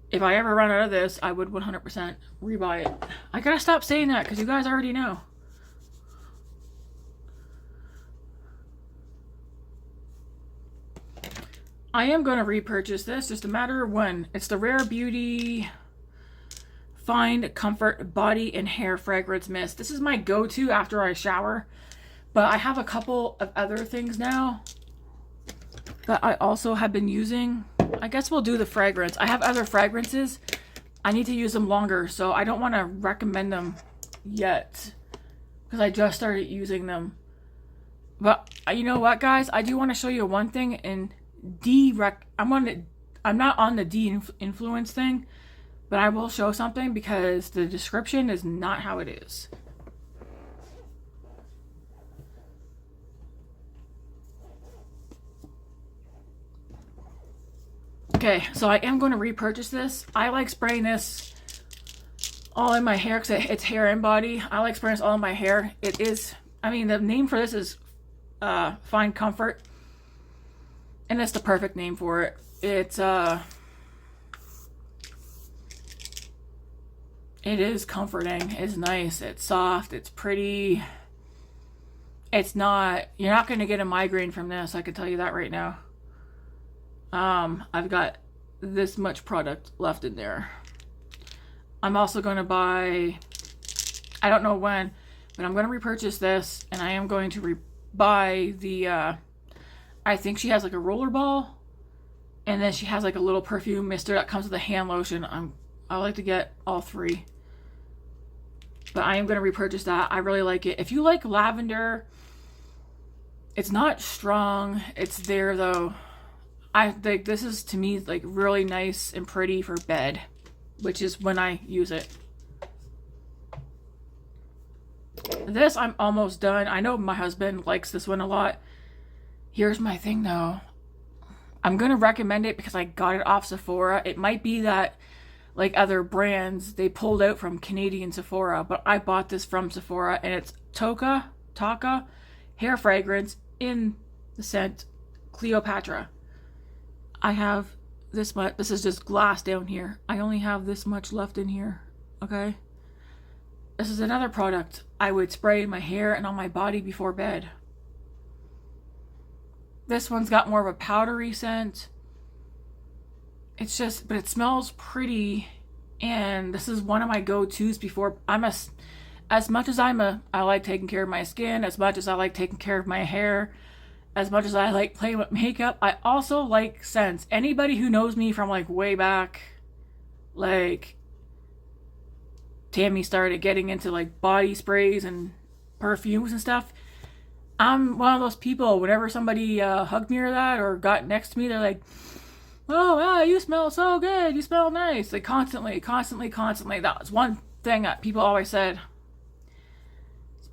If I ever run out of this, I would 100% rebuy it. I gotta stop saying that because you guys already know. I am going to repurchase this, just a matter of when. It's the Rare Beauty Find Comfort Body and Hair Fragrance Mist. This is my go-to after I shower, but I have a couple of other things now that I also have been using. I guess we'll do the fragrance. I have other fragrances. I need to use them longer, so I don't want to recommend them yet because I just started using them. But you know what, guys? I do want to show you one thing, and I'm not on the de-influence thing, but I will show something because the description is not how it is. Okay, so I am going to repurchase this. I like spraying this all in my hair because it's hair and body. I like spraying this all in my hair. It is, I mean, the name for this is Find Comfort. And that's the perfect name for it. It is comforting. It's nice. It's soft. It's pretty. It's not, you're not going to get a migraine from this. I can tell you that right now. I've got this much product left in there. I'm also going to buy, I don't know when, but I'm going to repurchase this, and I am going to buy the, I think she has like a roller ball, and then she has like a little perfume mister that comes with a hand lotion. I like to get all three, but I am going to repurchase that. I really like it. If you like lavender, it's not strong. It's there though. I think this is, to me, like really nice and pretty for bed, which is when I use it. This, I'm almost done. I know my husband likes this one a lot. Here's my thing though. I'm going to recommend it because I got it off Sephora. It might be that like other brands, they pulled out from Canadian Sephora, but I bought this from Sephora, and it's Taka hair fragrance in the scent Cleopatra. I have this much. This is just glass down here. I only have this much left in here. Okay. This is another product I would spray in my hair and on my body before bed. This one's got more of a powdery scent. It's just, but it smells pretty. And this is one of my go-tos before. As much as I like taking care of my skin, as much as I like taking care of my hair, as much as I like playing with makeup, I also like scents. Anybody who knows me from like way back, like Tammy started getting into like body sprays and perfumes and stuff, I'm one of those people, whenever somebody hugged me or that, or got next to me, they're like, oh wow, you smell so good, you smell nice. Like constantly. That was one thing that people always said.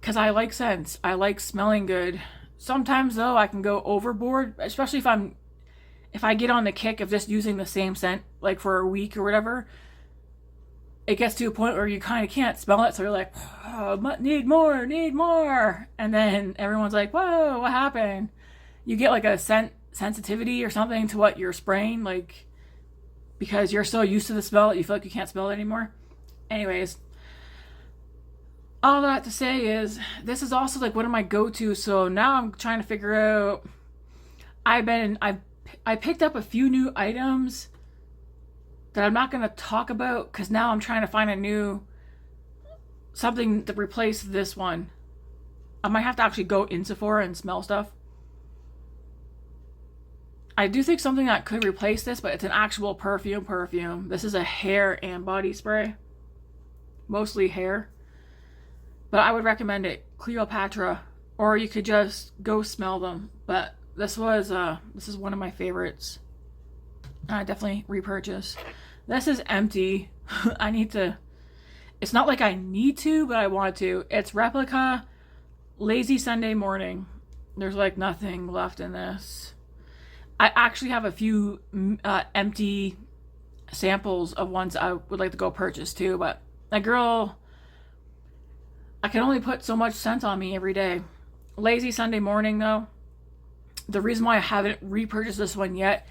Because I like scents. I like smelling good. Sometimes though, I can go overboard, especially if I get on the kick of just using the same scent like for a week or whatever. It gets to a point where you kind of can't smell it, so you're like, oh, need more. And then everyone's like, whoa, what happened? You get like a scent sensitivity or something to what you're spraying, like, because you're so used to the smell that you feel like you can't smell it anymore. Anyways, all that to say is, this is also like one of my go-tos, so now I'm trying to figure out, I picked up a few new items that I'm not going to talk about, because now I'm trying to find something to replace this one. I might have to actually go in Sephora and smell stuff. I do think something that could replace this, but it's an actual perfume. This is a hair and body spray. Mostly hair. But I would recommend it. Cleopatra. Or you could just go smell them. But this is one of my favorites. I definitely repurchase. This is empty. It's not like I need to, but I want to. It's Replica Lazy Sunday Morning. There's like nothing left in this. I actually have a few empty samples of ones I would like to go purchase too, but that girl, I can only put so much scent on me every day. Lazy Sunday Morning though, the reason why I haven't repurchased this one yet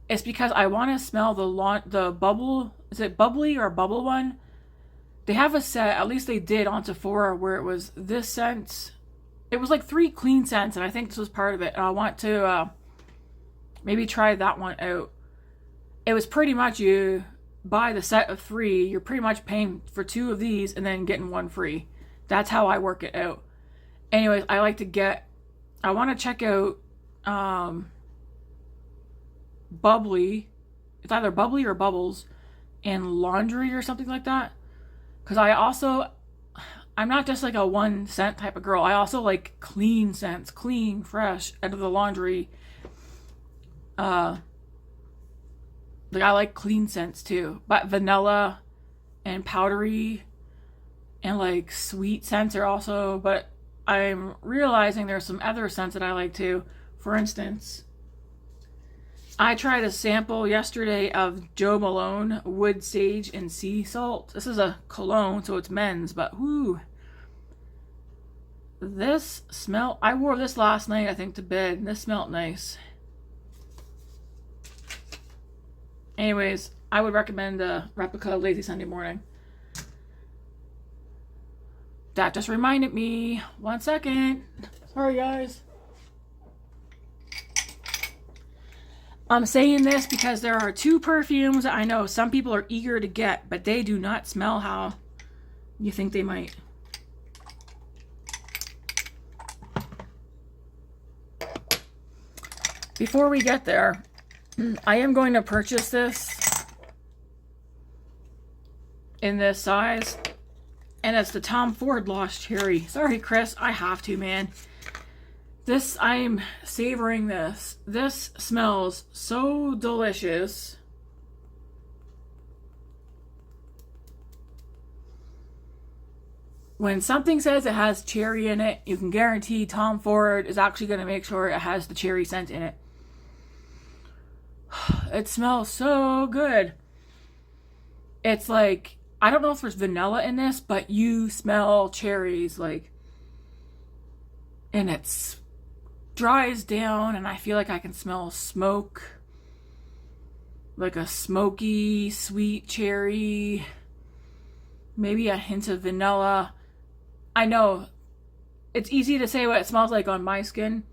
is because I want to smell the bubble, is it bubbly or bubble one? They have a set, at least they did on Sephora, where it was this scent. It was like 3 clean scents, and I think this was part of it, and I want to maybe try that one out. It was pretty much, you buy the set of 3, you're pretty much paying for 2 of these and then getting 1 free. That's how I work it out. Anyways, I want to check out bubbly. It's either bubbly or bubbles and laundry or something like that. Because I'm not just like a 1 scent type of girl. I also like clean scents, clean, fresh, out of the laundry. Like I like clean scents too, but vanilla and powdery and like sweet scents are also, but I'm realizing there's some other scents that I like too. For instance, I tried a sample yesterday of Jo Malone Wood Sage and Sea Salt. This is a cologne, so it's men's, but whoo. This smell, I wore this last night, I think, to bed, and this smelled nice. Anyways, I would recommend the Replica Lazy Sunday Morning. That just reminded me. 1 second. Sorry, guys. I'm saying this because there are 2 perfumes I know some people are eager to get, but they do not smell how you think they might. Before we get there, I am going to purchase this in this size, and it's the Tom Ford Lost Cherry. Sorry, Chris, I have to, man. I'm savoring this. This smells so delicious. When something says it has cherry in it, you can guarantee Tom Ford is actually going to make sure it has the cherry scent in it. It smells so good. It's like, I don't know if there's vanilla in this, but you smell cherries, like, and it's dries down, and I feel like I can smell smoke, like a smoky, sweet cherry, maybe a hint of vanilla. I know it's easy to say what it smells like on my skin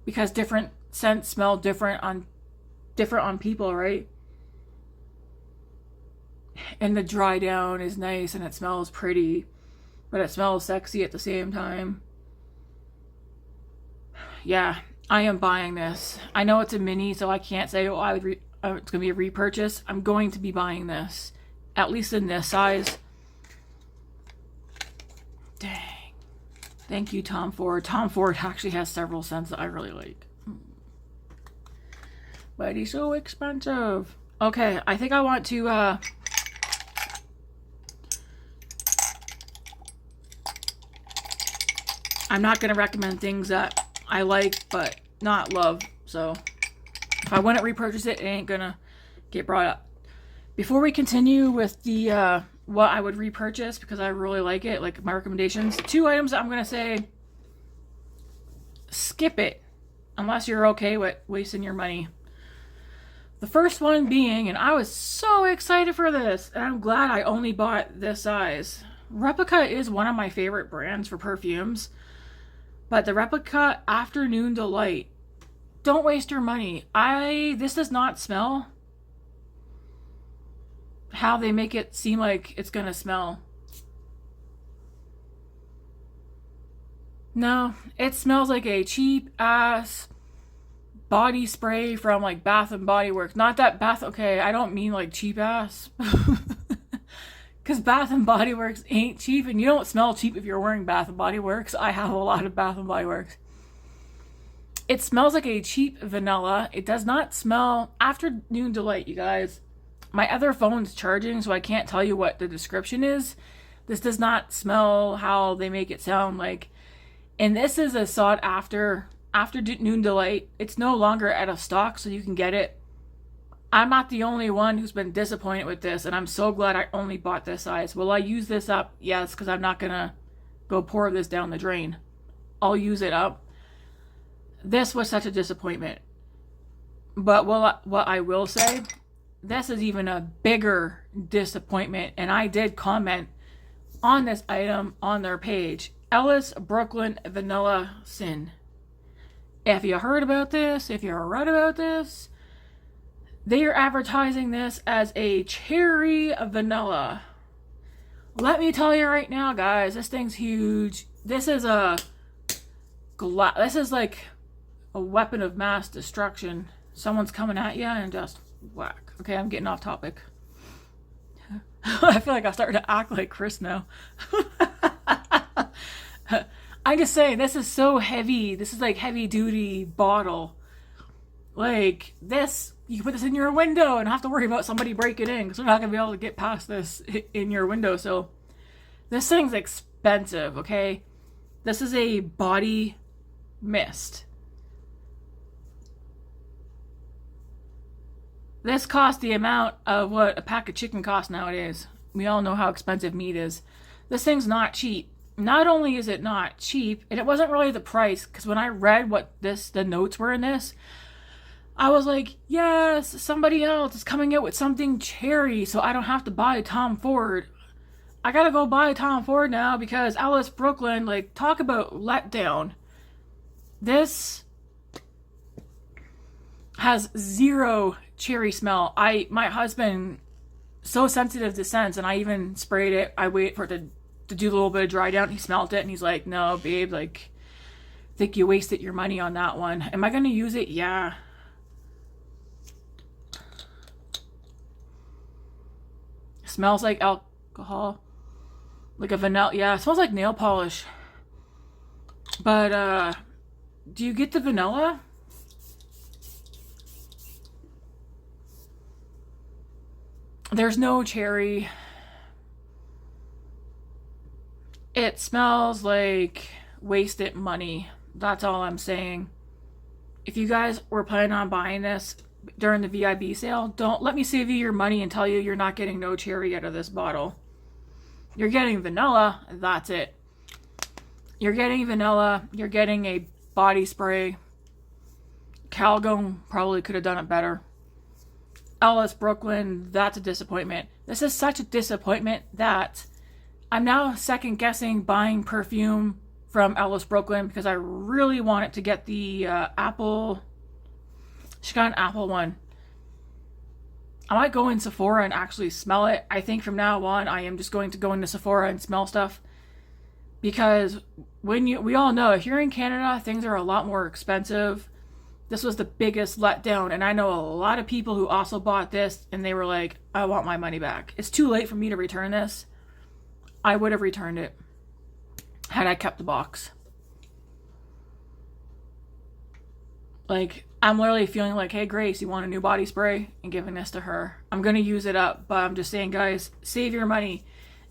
because different scents smell different on people, right? And the dry down is nice and it smells pretty, but it smells sexy at the same time. Yeah, I am buying this. I know it's a mini, so I can't say, oh, it's going to be a repurchase. I'm going to be buying this, at least in this size. Dang. Thank you, Tom Ford. Tom Ford actually has several scents that I really like. But he's so expensive. Okay, I think I want to, I'm not going to recommend things that I like but not love. So if I wouldn't repurchase it, it ain't going to get brought up. Before we continue with the what I would repurchase because I really like it, like my recommendations, 2 items that I'm going to say skip it unless you're okay with wasting your money. The first one being, and I was so excited for this, and I'm glad I only bought this size. Replica is one of my favorite brands for perfumes, but the Replica Afternoon Delight, don't waste your money. This does not smell how they make it seem like it's gonna smell. No, it smells like a cheap ass body spray from like Bath and Body Works. Not that okay, I don't mean like cheap ass. Because Bath and Body Works ain't cheap, and you don't smell cheap if you're wearing Bath and Body Works. I have a lot of Bath and Body Works. It smells like a cheap vanilla. It does not smell Afternoon Delight, you guys. My other phone's charging, so I can't tell you what the description is. This does not smell how they make it sound like. And this is a sought Afternoon Delight. It's no longer out of stock, so you can get it. I'm not the only one who's been disappointed with this, and I'm so glad I only bought this size. Will I use this up? Yes, because I'm not going to go pour this down the drain. I'll use it up. This was such a disappointment. But what I will say, this is even a bigger disappointment, and I did comment on this item on their page. Ellis Brooklyn Vanilla Sin. If you heard about this, if you read about this, they are advertising this as a cherry vanilla. Let me tell you right now, guys, this thing's huge. This is this is like a weapon of mass destruction. Someone's coming at you and just whack. Okay, I'm getting off topic. I feel like I'm starting to act like Chris now. I'm just saying, this is so heavy. This is like heavy duty bottle. Like this, you can put this in your window and not have to worry about somebody breaking in because they're not going to be able to get past this in your window. So this thing's expensive, okay? This is a body mist. This costs the amount of what a pack of chicken costs nowadays. We all know how expensive meat is. This thing's not cheap. Not only is it not cheap, and it wasn't really the price, because when I read what the notes were in this, I was like, yes, somebody else is coming out with something cherry, so I don't have to buy Tom Ford. I gotta go buy Tom Ford now because Ellis Brooklyn, like, talk about letdown. This has zero cherry smell. My husband, so sensitive to scents, and I even sprayed it. I wait for it to do a little bit of dry down. He smelled it and he's like, no, babe, like, I think you wasted your money on that one. Am I gonna use it? Yeah. Smells like alcohol. Like a vanilla. Yeah, it smells like nail polish. But, do you get the vanilla? There's no cherry. It smells like wasted money. That's all I'm saying. If you guys were planning on buying this, during the VIB sale. Don't let me save you your money and tell you you're not getting no cherry out of this bottle. You're getting vanilla, that's it. You're getting vanilla, you're getting a body spray. Calgon probably could have done it better. Ellis Brooklyn, that's a disappointment. This is such a disappointment that I'm now second guessing buying perfume from Ellis Brooklyn because I really wanted to get the apple. She got an apple one. I might go in Sephora and actually smell it. I think from now on I am just going to go into Sephora and smell stuff, because we all know here in Canada things are a lot more expensive. This was the biggest letdown, and I know a lot of people who also bought this and they were like, I want my money back. It's too late for me to return this. I would have returned it had I kept the box. Like, I'm literally feeling like, hey Grace, you want a new body spray? And giving this to her. I'm gonna use it up, but I'm just saying, guys, save your money.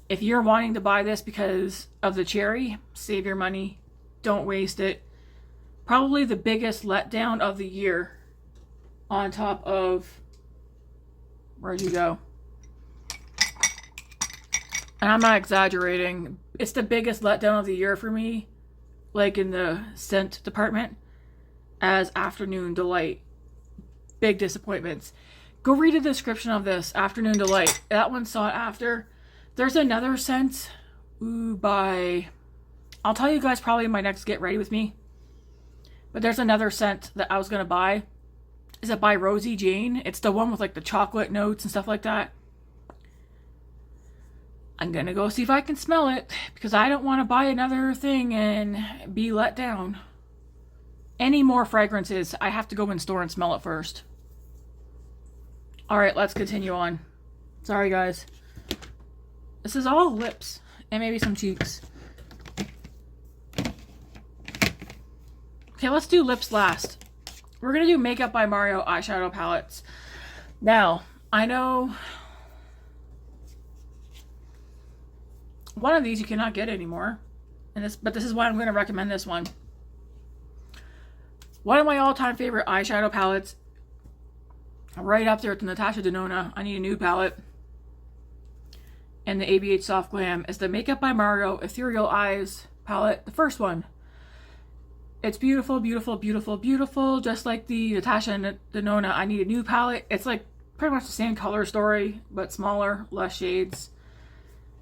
If you're wanting to buy this because of the cherry, save your money. Don't waste it. Probably the biggest letdown of the year, on top of, where'd you go? And I'm not exaggerating. It's the biggest letdown of the year for me, like in the scent department, as Afternoon Delight. Big disappointments. Go read the description of this, Afternoon Delight. That one's sought after. There's another scent, by, I'll tell you guys probably in my next Get Ready With Me. But there's another scent that I was going to buy. Is it by Rosie Jane? It's the one with like the chocolate notes and stuff like that. I'm going to go see if I can smell it, because I don't want to buy another thing and be let down. Any more fragrances, I have to go in store and smell it first. Alright, let's continue on. Sorry guys. This is all lips and maybe some cheeks. Okay, let's do lips last. We're going to do Makeup by Mario eyeshadow palettes. Now, I know one of these you cannot get anymore, but this is why I'm going to recommend this one. One of my all-time favorite eyeshadow palettes, right up there with the Natasha Denona, I Need a Nude palette, and the ABH Soft Glam, is the Makeup by Mario Ethereal Eyes palette, the first one. It's beautiful, beautiful, beautiful, beautiful, just like the Natasha Denona I Need a Nude palette. It's like pretty much the same color story, but smaller, less shades.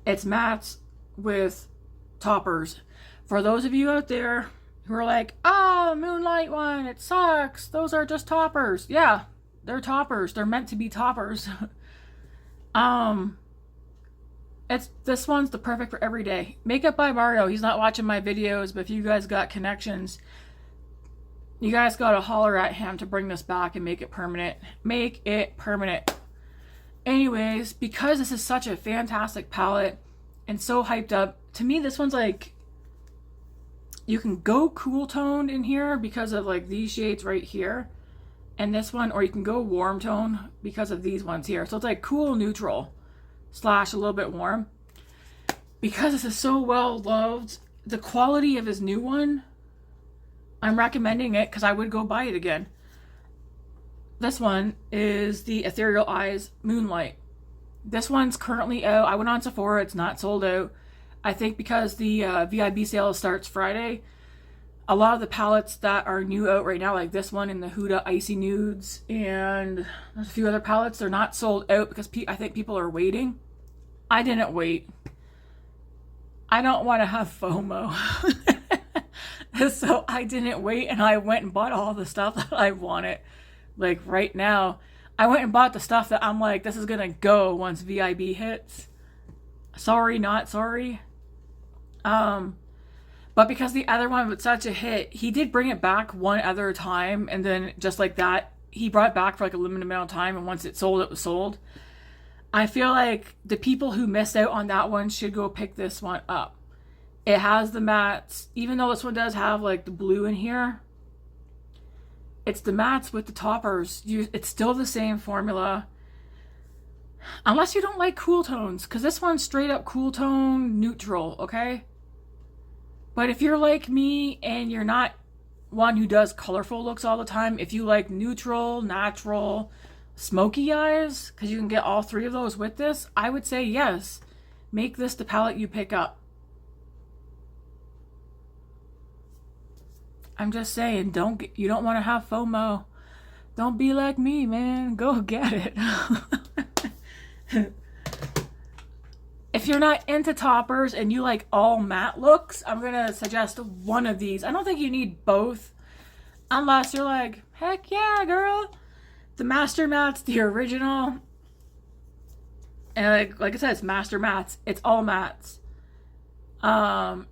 It's mattes with toppers. For those of you out there who are like, oh, Moonlight one, it sucks. Those are just toppers. Yeah, they're toppers. They're meant to be toppers. This one's the perfect for every day. Makeup by Mario. He's not watching my videos, but if you guys got connections, you guys gotta holler at him to bring this back and make it permanent. Make it permanent. Anyways, because this is such a fantastic palette and so hyped up, to me this one's like, you can go cool toned in here because of like these shades right here and this one, or you can go warm tone because of these ones here. So it's like cool neutral / a little bit warm. Because this is so well loved, the quality of his new one, I'm recommending it because I would go buy it again. This one is the Ethereal Eyes Moonlight. This one's currently out. I went on Sephora, it's not sold out. I think because the VIB sale starts Friday, a lot of the palettes that are new out right now, like this one in the Huda Icy Nudes, and there's a few other palettes, they're not sold out because I think people are waiting. I didn't wait. I don't want to have FOMO. So I didn't wait, and I went and bought all the stuff that I wanted. Like right now, I went and bought the stuff that I'm like, this is going to go once VIB hits. Sorry, not sorry. But because the other one was such a hit, he did bring it back one other time, and then just like that, he brought it back for like a limited amount of time, and once it sold, it was sold. I feel like the people who missed out on that one should go pick this one up. It has the mattes, even though this one does have like the blue in here. It's the mattes with the toppers. It's still the same formula. Unless you don't like cool tones, because this one's straight up cool tone neutral, okay? But if you're like me and you're not one who does colorful looks all the time, if you like neutral, natural, smoky eyes, because you can get all three of those with this, I would say yes, make this the palette you pick up. I'm just saying, you don't want to have FOMO. Don't be like me, man. Go get it. If you're not into toppers and you like all matte looks, I'm going to suggest one of these. I don't think you need both unless you're like, heck yeah, girl. The Master Matte's the original. And like I said, it's Master Matte's. It's all mattes. I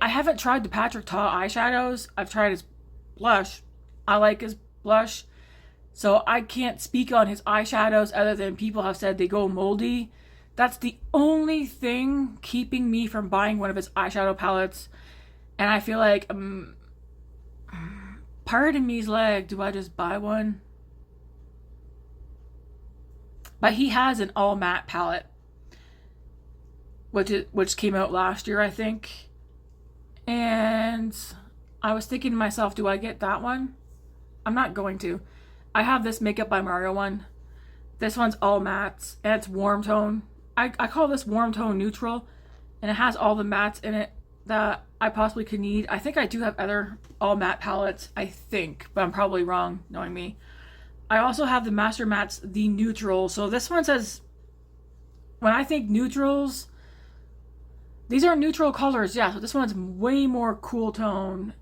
haven't tried the Patrick Ta eyeshadows. I've tried his blush. I like his blush. So I can't speak on his eyeshadows other than people have said they go moldy. That's the only thing keeping me from buying one of his eyeshadow palettes. And I feel like, part of me's like, do I just buy one? But he has an all matte palette, which came out last year, I think. And I was thinking to myself, do I get that one? I'm not going to. I have this Makeup by Mario one. This one's all mattes and it's warm tone. I call this warm tone neutral, and it has all the mattes in it that I possibly could need. I think I do have other all matte palettes, I think, but I'm probably wrong, knowing me. I also have the Master Matte's the neutral. So this one says, when I think neutrals, these are neutral colors. Yeah, so this one's way more cool tone.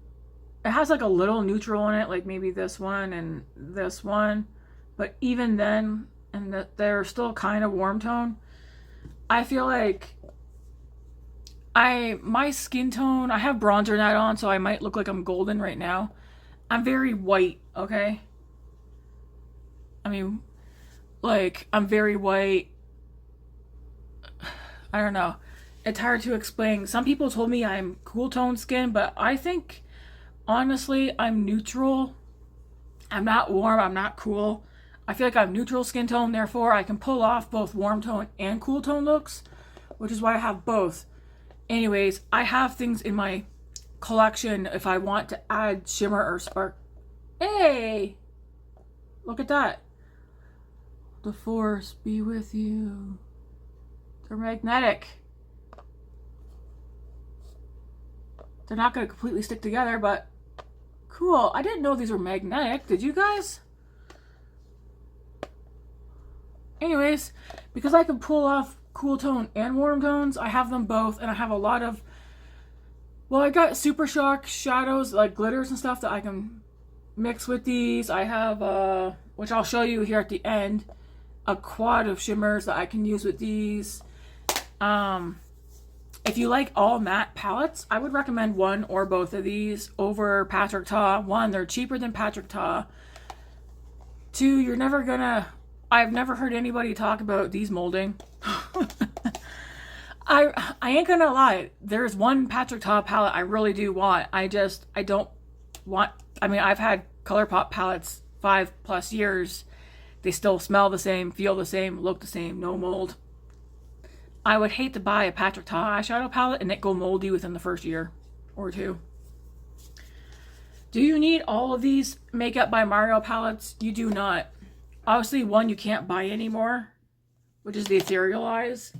It has like a little neutral in it, like maybe this one and this one. But even then, and they're still kind of warm tone. I feel like my skin tone, I have bronzer night on, so I might look like I'm golden right now. I'm very white, okay? I mean, like, I'm very white. I don't know. It's hard to explain. Some people told me I'm cool tone skin, but I think, honestly, I'm neutral. I'm not warm, I'm not cool. I feel like I'm neutral skin tone, therefore I can pull off both warm tone and cool tone looks, which is why I have both. Anyways, I have things in my collection if I want to add shimmer or spark. Hey! Look at that. The force be with you. They're magnetic. They're not going to completely stick together, but cool. I didn't know these were magnetic. Did you guys? Anyways, because I can pull off cool tone and warm tones, I have them both, and I have a lot of, well, I got Super Shock shadows, like glitters and stuff that I can mix with these. I have, which I'll show you here at the end, a quad of shimmers that I can use with these. If you like all matte palettes, I would recommend one or both of these over Patrick Ta. One, they're cheaper than Patrick Ta. Two, you're never gonna, I've never heard anybody talk about these molding. I ain't gonna lie, there's one Patrick Ta palette I really do want. I don't want, I mean, I've had ColourPop palettes 5+ years. They still smell the same, feel the same, look the same, no mold. I would hate to buy a Patrick Ta eyeshadow palette and it go moldy within the first year or two. Do you need all of these Makeup by Mario palettes? You do not. Obviously, one you can't buy anymore, which is the Ethereal Eyes.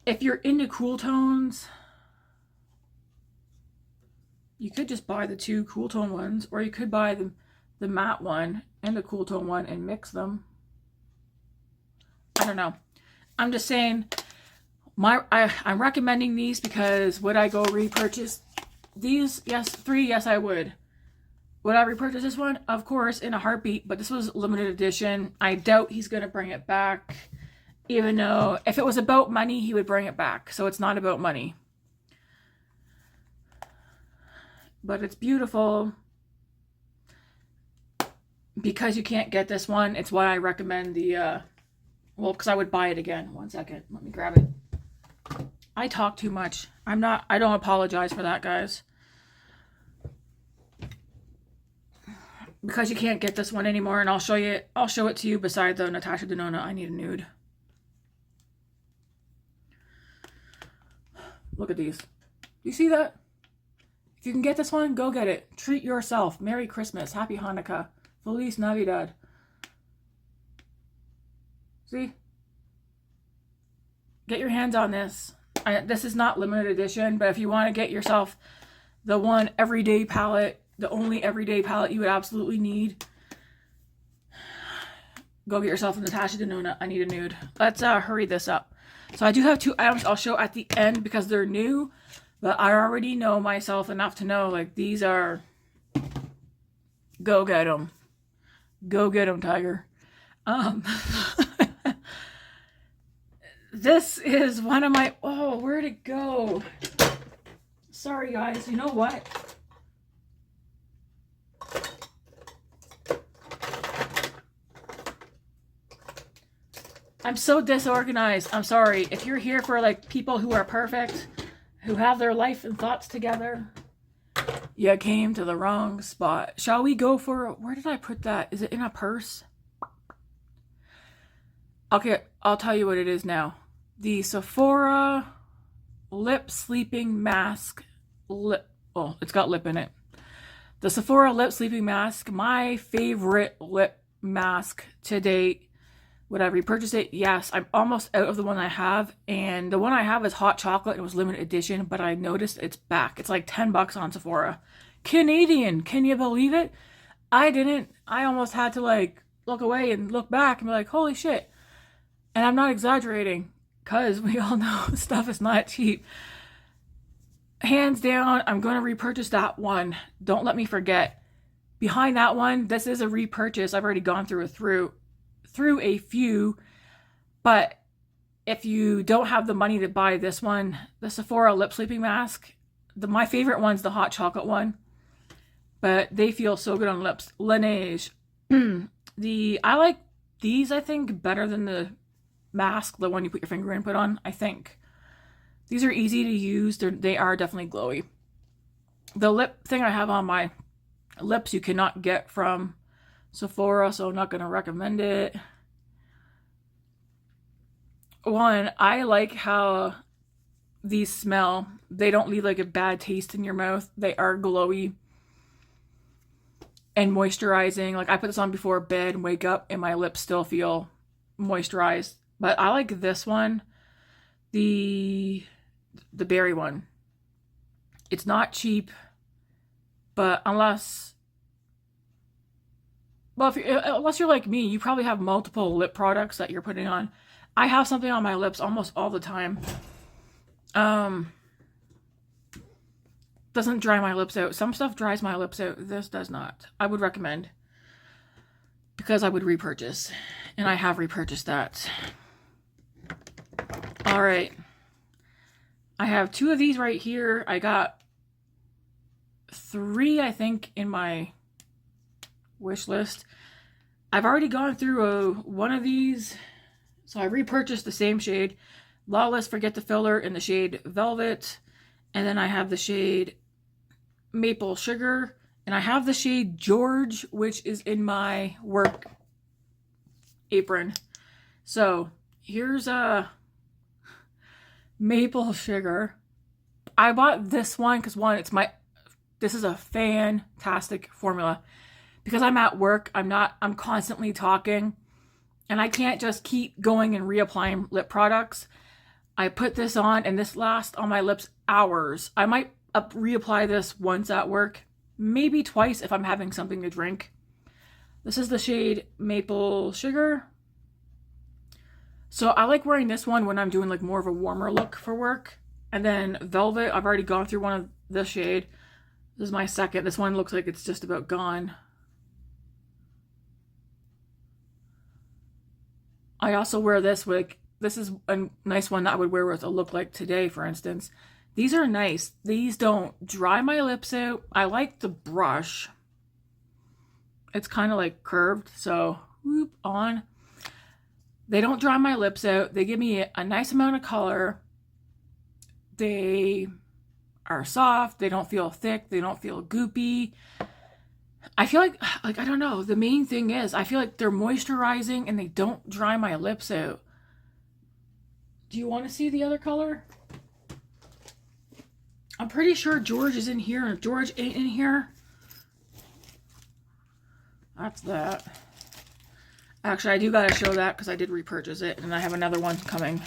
If you're into cool tones, you could just buy the two cool tone ones, or you could buy the matte one and the cool tone one and mix them. I don't know. I'm just saying, I'm recommending these because would I go repurchase these? Yes, 3, yes I would. Would I repurchase this one? Of course, in a heartbeat, but this was limited edition. I doubt he's going to bring it back, even though if it was about money, he would bring it back. So it's not about money. But it's beautiful. Because you can't get this one, it's why I recommend the, well, because I would buy it again. One second, let me grab it. I talk too much. I don't apologize for that, guys. Because you can't get this one anymore, and I'll show it to you beside the Natasha Denona I Need a Nude. Look at these. you see that? If you can get this one, go get it. Treat yourself. Merry Christmas. Happy Hanukkah. Feliz Navidad. See? Get your hands on this. This is not limited edition, but if you want to get yourself the one everyday palette, the only everyday palette you would absolutely need, go get yourself a Natasha Denona. I need a nude. Let's hurry this up. So I do have 2 items I'll show at the end because they're new, but I already know myself enough to know, like, these are, go get them. Go get them, Tiger. This is one of my, oh, where'd it go? Sorry, guys. You know what? I'm so disorganized. I'm sorry. If you're here for, like, people who are perfect, who have their life and thoughts together, you came to the wrong spot. Shall we go for, where did I put that? Is it in a purse? Okay, I'll tell you what it is now. The Sephora Lip Sleeping Mask. Oh, it's got lip in it. The Sephora Lip Sleeping Mask. My favorite lip mask to date. Would I repurchase it? Yes. I'm almost out of the one I have. And the one I have is hot chocolate. It was limited edition, but I noticed it's back. It's like $10 on Sephora. Canadian. Can you believe it? I didn't. I almost had to, like, look away and look back and be like, holy shit. And I'm not exaggerating, because we all know stuff is not cheap. Hands down, I'm going to repurchase that one. Don't let me forget. Behind that one, this is a repurchase. I've already gone through a few, but if you don't have the money to buy this one, the Sephora Lip Sleeping Mask, my favorite one's the hot chocolate one, but they feel so good on lips. Laneige. I like these, I think, better than the mask, the one you put your finger in and put on, I think. These are easy to use. They are definitely glowy. The lip thing I have on my lips you cannot get from Sephora, so I'm not going to recommend it. One, I like how these smell. They don't leave like a bad taste in your mouth. They are glowy and moisturizing. Like, I put this on before bed and wake up and my lips still feel moisturized. But I like this one, the berry one. It's not cheap, but unless you're like me, you probably have multiple lip products that you're putting on. I have something on my lips almost all the time. Doesn't dry my lips out. Some stuff dries my lips out. This does not. I would recommend, because I would repurchase, and I have repurchased that. All right. I have 2 of these right here. I got 3, I think, in my wish list. I've already gone through one of these, so I repurchased the same shade. Lawless Forget the Filler in the shade Velvet. And then I have the shade Maple Sugar. And I have the shade George, which is in my work apron. So here's a Maple Sugar. I bought this one because, one, this is a fantastic formula. Because I'm at work, I'm constantly talking, and I can't just keep going and reapplying lip products. I put this on, and this lasts on my lips hours. I might reapply this once at work, maybe twice if I'm having something to drink. This is the shade Maple Sugar. So I like wearing this one when I'm doing like more of a warmer look for work. And then Velvet, I've already gone through one of this shade. This is my second. This one looks like it's just about gone. I also wear this with, this is a nice one that I would wear with a look like today, for instance. These are nice. These don't dry my lips out. I like the brush. It's kind of like curved, so whoop, on. They don't dry my lips out. They give me a nice amount of color. They are soft. They don't feel thick. They don't feel goopy. I feel like I don't know. The main thing is I feel like they're moisturizing and they don't dry my lips out. Do you want to see the other color? I'm pretty sure George is in here, and if George ain't in here, that's that. Actually, I do gotta show that because I did repurchase it, and I have another one coming.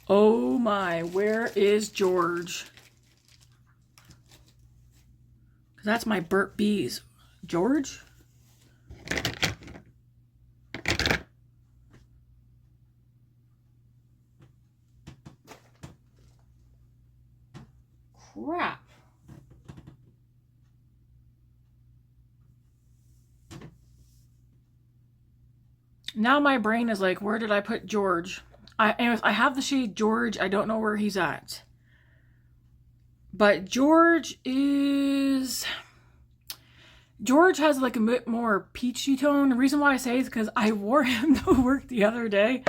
Oh my, where is George? Because that's my Burt's Bees. George? Crap. Now my brain is like, where did I put George? Anyways, I have the shade George. I don't know where he's at. But George has like a bit more peachy tone. The reason why I say is because I wore him to work the other day.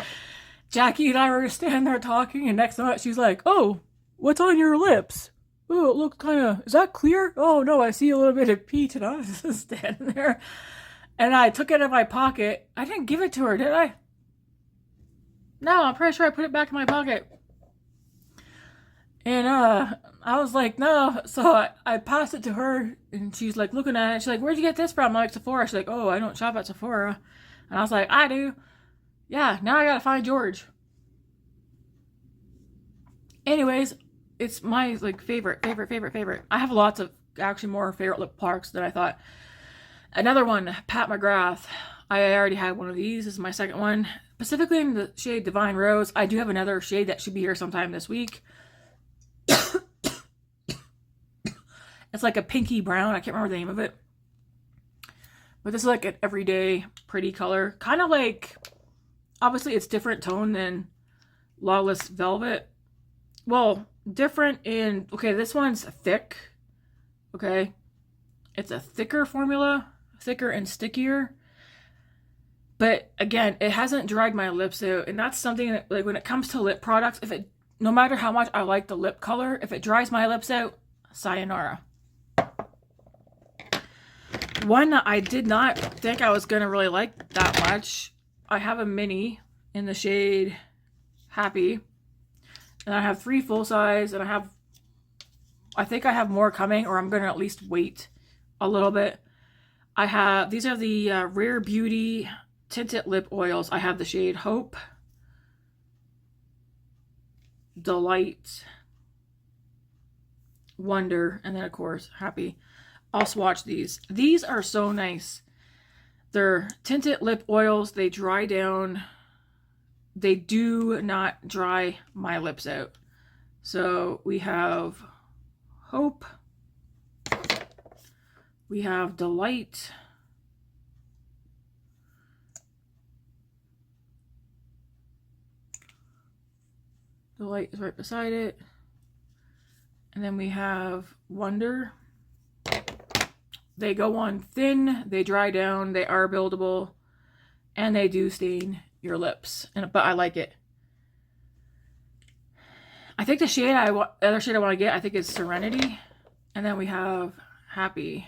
Jackie and I were standing there talking, and next minute she's like, oh, what's on your lips? Oh, it looks kind of, is that clear? Oh no, I see a little bit of peach. And I was just standing there. And I took it in my pocket. I didn't give it to her, did I? No, I'm pretty sure I put it back in my pocket. And I was like, no. So I passed it to her, and she's like looking at it. She's like, where'd you get this from? I'm like, Sephora. She's like, oh, I don't shop at Sephora. And I was like, I do. Yeah, now I gotta find George. Anyways, it's my like favorite. I have lots of actually more favorite lip products than I thought. Another one, Pat McGrath. I already had one of these. This is my second one. Specifically in the shade Divine Rose. I do have another shade that should be here sometime this week. It's like a pinky brown. I can't remember the name of it. But this is like an everyday pretty color. Kind of like, obviously it's different tone than Lawless Velvet. Well, different in, okay, this one's thick. Okay. It's a thicker formula. Thicker and stickier. But again, it hasn't dried my lips out. And that's something that, like, when it comes to lip products, no matter how much I like the lip color, if it dries my lips out, sayonara. One that I did not think I was going to really like that much. I have a mini in the shade Happy. And I have 3 full size. And I think I have more coming, or I'm going to at least wait a little bit. These are the Rare Beauty tinted lip oils. I have the shade Hope, Delight, Wonder, and then of course Happy. I'll swatch these. These are so nice. They're tinted lip oils. They dry down. They do not dry my lips out. So we have Hope. We have Delight. Delight is right beside it. And then we have Wonder. They go on thin, they dry down, they are buildable, and they do stain your lips. But I like it. I think the other shade I want to get, I think is Serenity. And then we have Happy.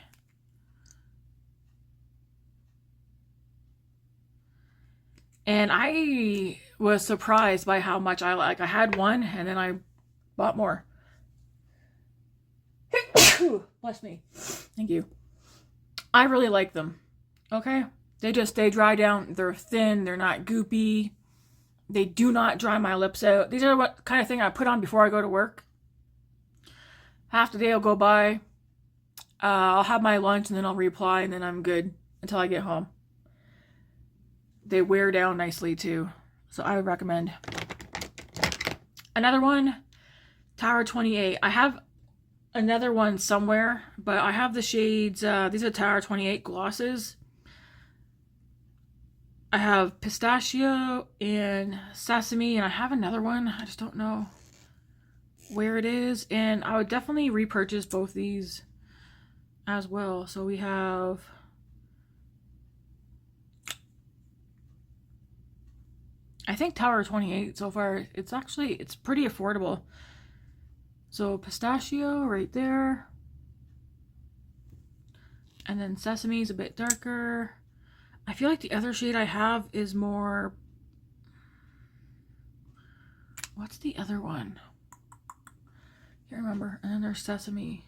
And I was surprised by how much I like. I had one and then I bought more. Bless me. Thank you. I really like them. Okay? They dry down. They're thin. They're not goopy. They do not dry my lips out. These are what kind of thing I put on before I go to work. Half the day will go by. I'll have my lunch and then I'll reapply and then I'm good until I get home. They wear down nicely too. So I would recommend. Another one, Tower 28. I have another one somewhere, but I have the shades. These are Tower 28 glosses. I have Pistachio and Sesame, and I have another one. I just don't know where it is. And I would definitely repurchase both these as well. So we have... I think Tower 28 so far, it's pretty affordable. So Pistachio right there. And then Sesame is a bit darker. I feel like the other shade I have is more... What's the other one? Can't remember. And then there's Sesame.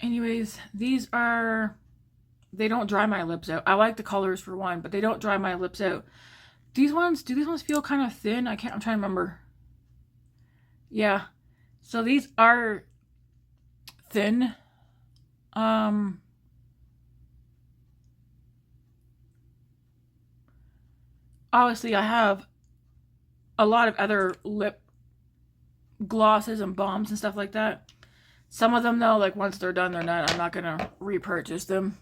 Anyways, these are, they don't dry my lips out. I like the colors for one, but they don't dry my lips out. These ones, do these ones feel kind of thin? I'm trying to remember. Yeah. So these are thin. Obviously I have a lot of other lip glosses and balms and stuff like that. Some of them though, like once they're done, they're done. I'm not gonna repurchase them.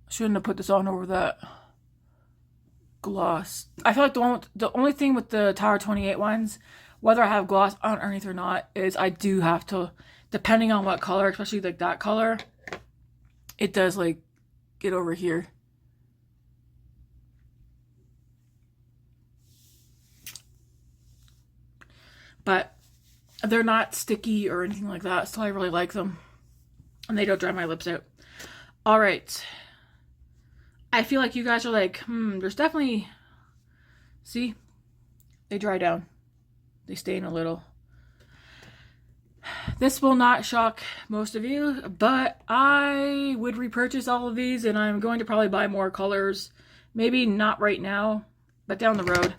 Shouldn't have put this on over that gloss. I feel like the only thing with the Tower 28 ones, whether I have gloss underneath or not, is I do have to, depending on what color, especially like that color, it does like get over here. But they're not sticky or anything like that, so I really like them. And they don't dry my lips out. All right. I feel like you guys are like, there's definitely, see, they dry down. They stain a little. This will not shock most of you, but I would repurchase all of these, and I'm going to probably buy more colors. Maybe not right now, but down the road.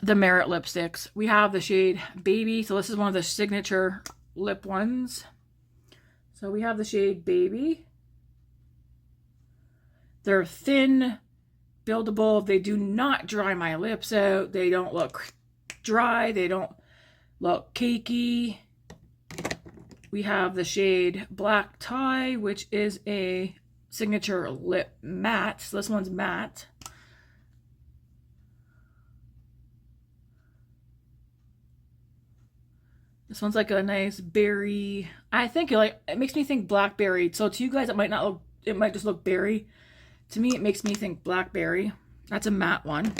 The Merit lipsticks. We have the shade Baby. So this is one of the signature lip ones. So we have the shade Baby. They're thin, buildable. They do not dry my lips out. They don't look dry. They don't look cakey. We have the shade Black Tie, which is a signature lip matte. So this one's matte. This one's like a nice berry. I think it makes me think blackberry. So to you guys, it might not look, it might just look berry. To me, it makes me think blackberry. That's a matte one.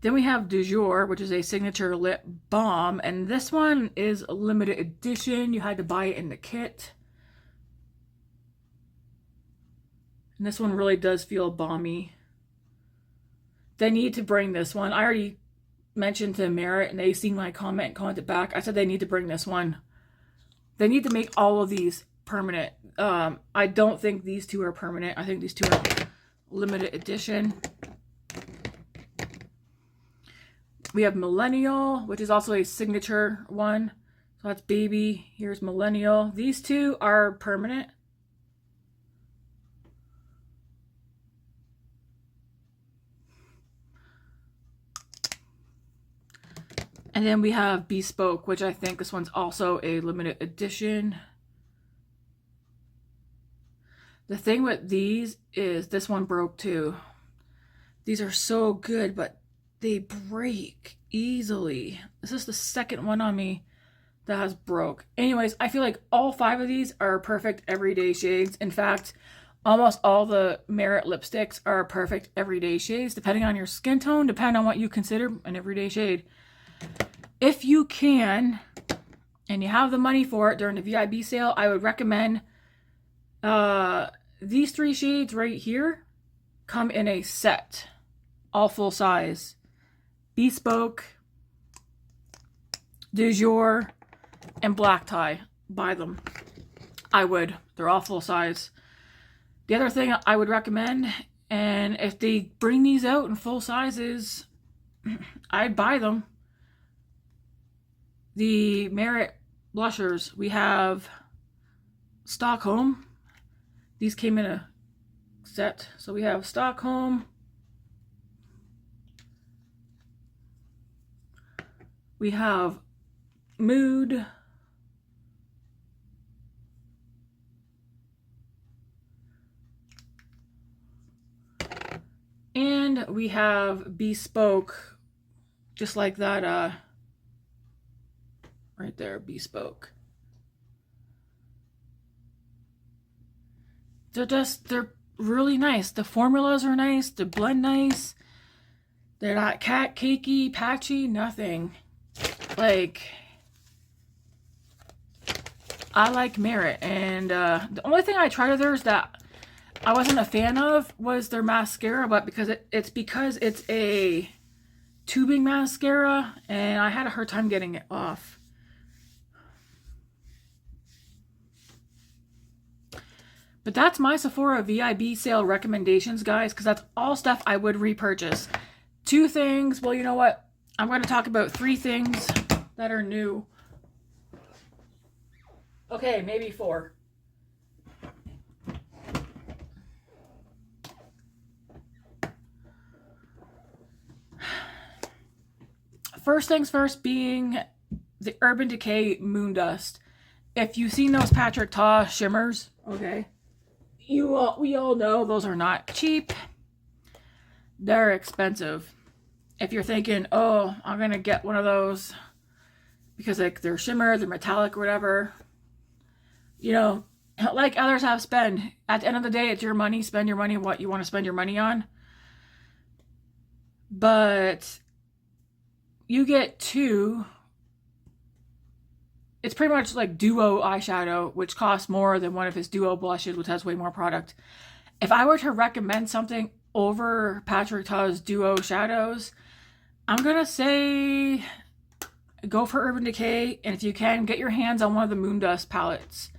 Then we have Du Jour, which is a signature lip balm. And this one is a limited edition. You had to buy it in the kit. And this one really does feel balmy. They need to bring this one. I already mentioned to Merit, and they seen my comment and commented back. I said they need to bring this one. They need to make all of these permanent. I don't think these two are permanent. I think these two are limited edition. We have Millennial, which is also a signature one. So that's Baby. Here's Millennial. These two are permanent. And then we have Bespoke, which I think this one's also a limited edition. The thing with these is this one broke too. These are so good, but they break easily. This is the second one on me that has broke. Anyways, I feel like all 5 of these are perfect everyday shades. In fact, almost all the Merit lipsticks are perfect everyday shades, depending on your skin tone, depending on what you consider an everyday shade. If you can, and you have the money for it during the VIB sale, I would recommend these 3 shades right here come in a set, all full size. Bespoke, Du Jour, and Black Tie. Buy them. I would. They're all full size. The other thing I would recommend, and if they bring these out in full sizes, I'd buy them. The Merit blushers. We have Stockholm. These came in a set. So we have Stockholm. We have Mood. And we have Bespoke, just like that, right there, Bespoke. They're really nice. The formulas are nice, they blend nice. They're not cakey, patchy, nothing. Like, I like Merit, and the only thing I tried with her is that I wasn't a fan of was their mascara, but because it's a tubing mascara, and I had a hard time getting it off. But that's my Sephora VIB sale recommendations, guys, because that's all stuff I would repurchase. 2 things. Well, you know what? I'm going to talk about 3 things that are new. Okay, maybe 4. First things first being the Urban Decay Moon Dust. If you've seen those Patrick Ta shimmers, okay, we all know those are not cheap. They're expensive. If you're thinking, oh, I'm gonna get one of those because like they're shimmer, they're metallic or whatever, you know, like others have spend. At the end of the day, it's your money. Spend your money on what you want to spend your money on. But you get 2. It's pretty much like duo eyeshadow, which costs more than one of his duo blushes, which has way more product. If I were to recommend something over Patrick Ta's duo shadows, I'm going to say go for Urban Decay. And if you can, get your hands on one of the Moon Dust palettes.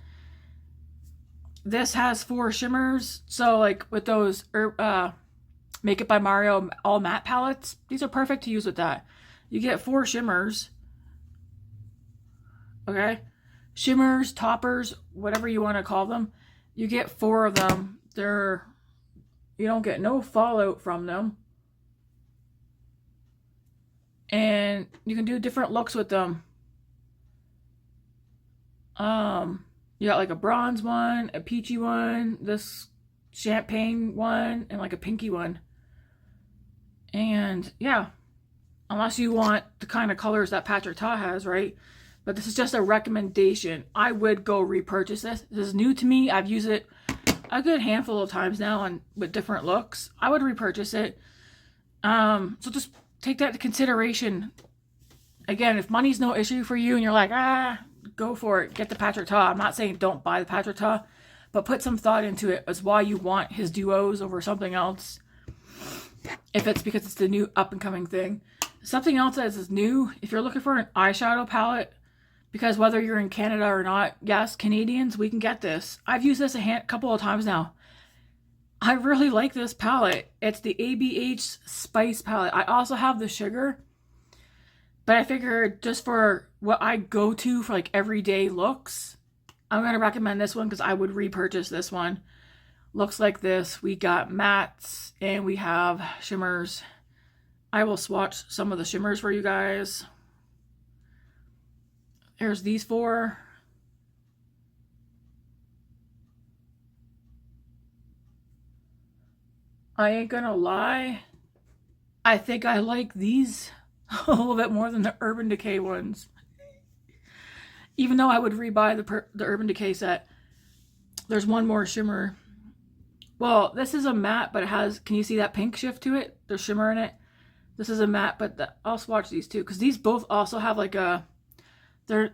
This has 4 shimmers. So like with those Make It by Mario all matte palettes, these are perfect to use with that. You get 4 shimmers. Okay, shimmers, toppers, whatever you want to call them. You get 4 of them. You don't get no fallout from them. And you can do different looks with them. You got like a bronze one, a peachy one, this champagne one, and like a pinky one. And yeah, unless you want the kind of colors that Patrick Ta has, right? But this is just a recommendation. I would go repurchase this. This is new to me. I've used it a good handful of times now and with different looks. I would repurchase it. So just take that into consideration. Again, if money's no issue for you and you're like, go for it. Get the Patrick Ta. I'm not saying don't buy the Patrick Ta, but put some thought into it as why you want his duos over something else. If it's because it's the new up-and-coming thing. Something else that is new, if you're looking for an eyeshadow palette, because whether you're in Canada or not, yes, Canadians, we can get this. I've used this a couple of times now. I really like this palette. It's the ABH Spice palette. I also have the Sugar, but I figured just for what I go to for like everyday looks, I'm going to recommend this one because I would repurchase this one. Looks like this. We got mattes and we have shimmers. I will swatch some of the shimmers for you guys. There's these 4. I ain't gonna lie. I think I like these a little bit more than the Urban Decay ones. Even though I would rebuy the Urban Decay set. There's one more shimmer. Well, this is a matte, but it has, can you see that pink shift to it? There's shimmer in it. This is a matte, but I'll swatch these 2 because these both also have like a,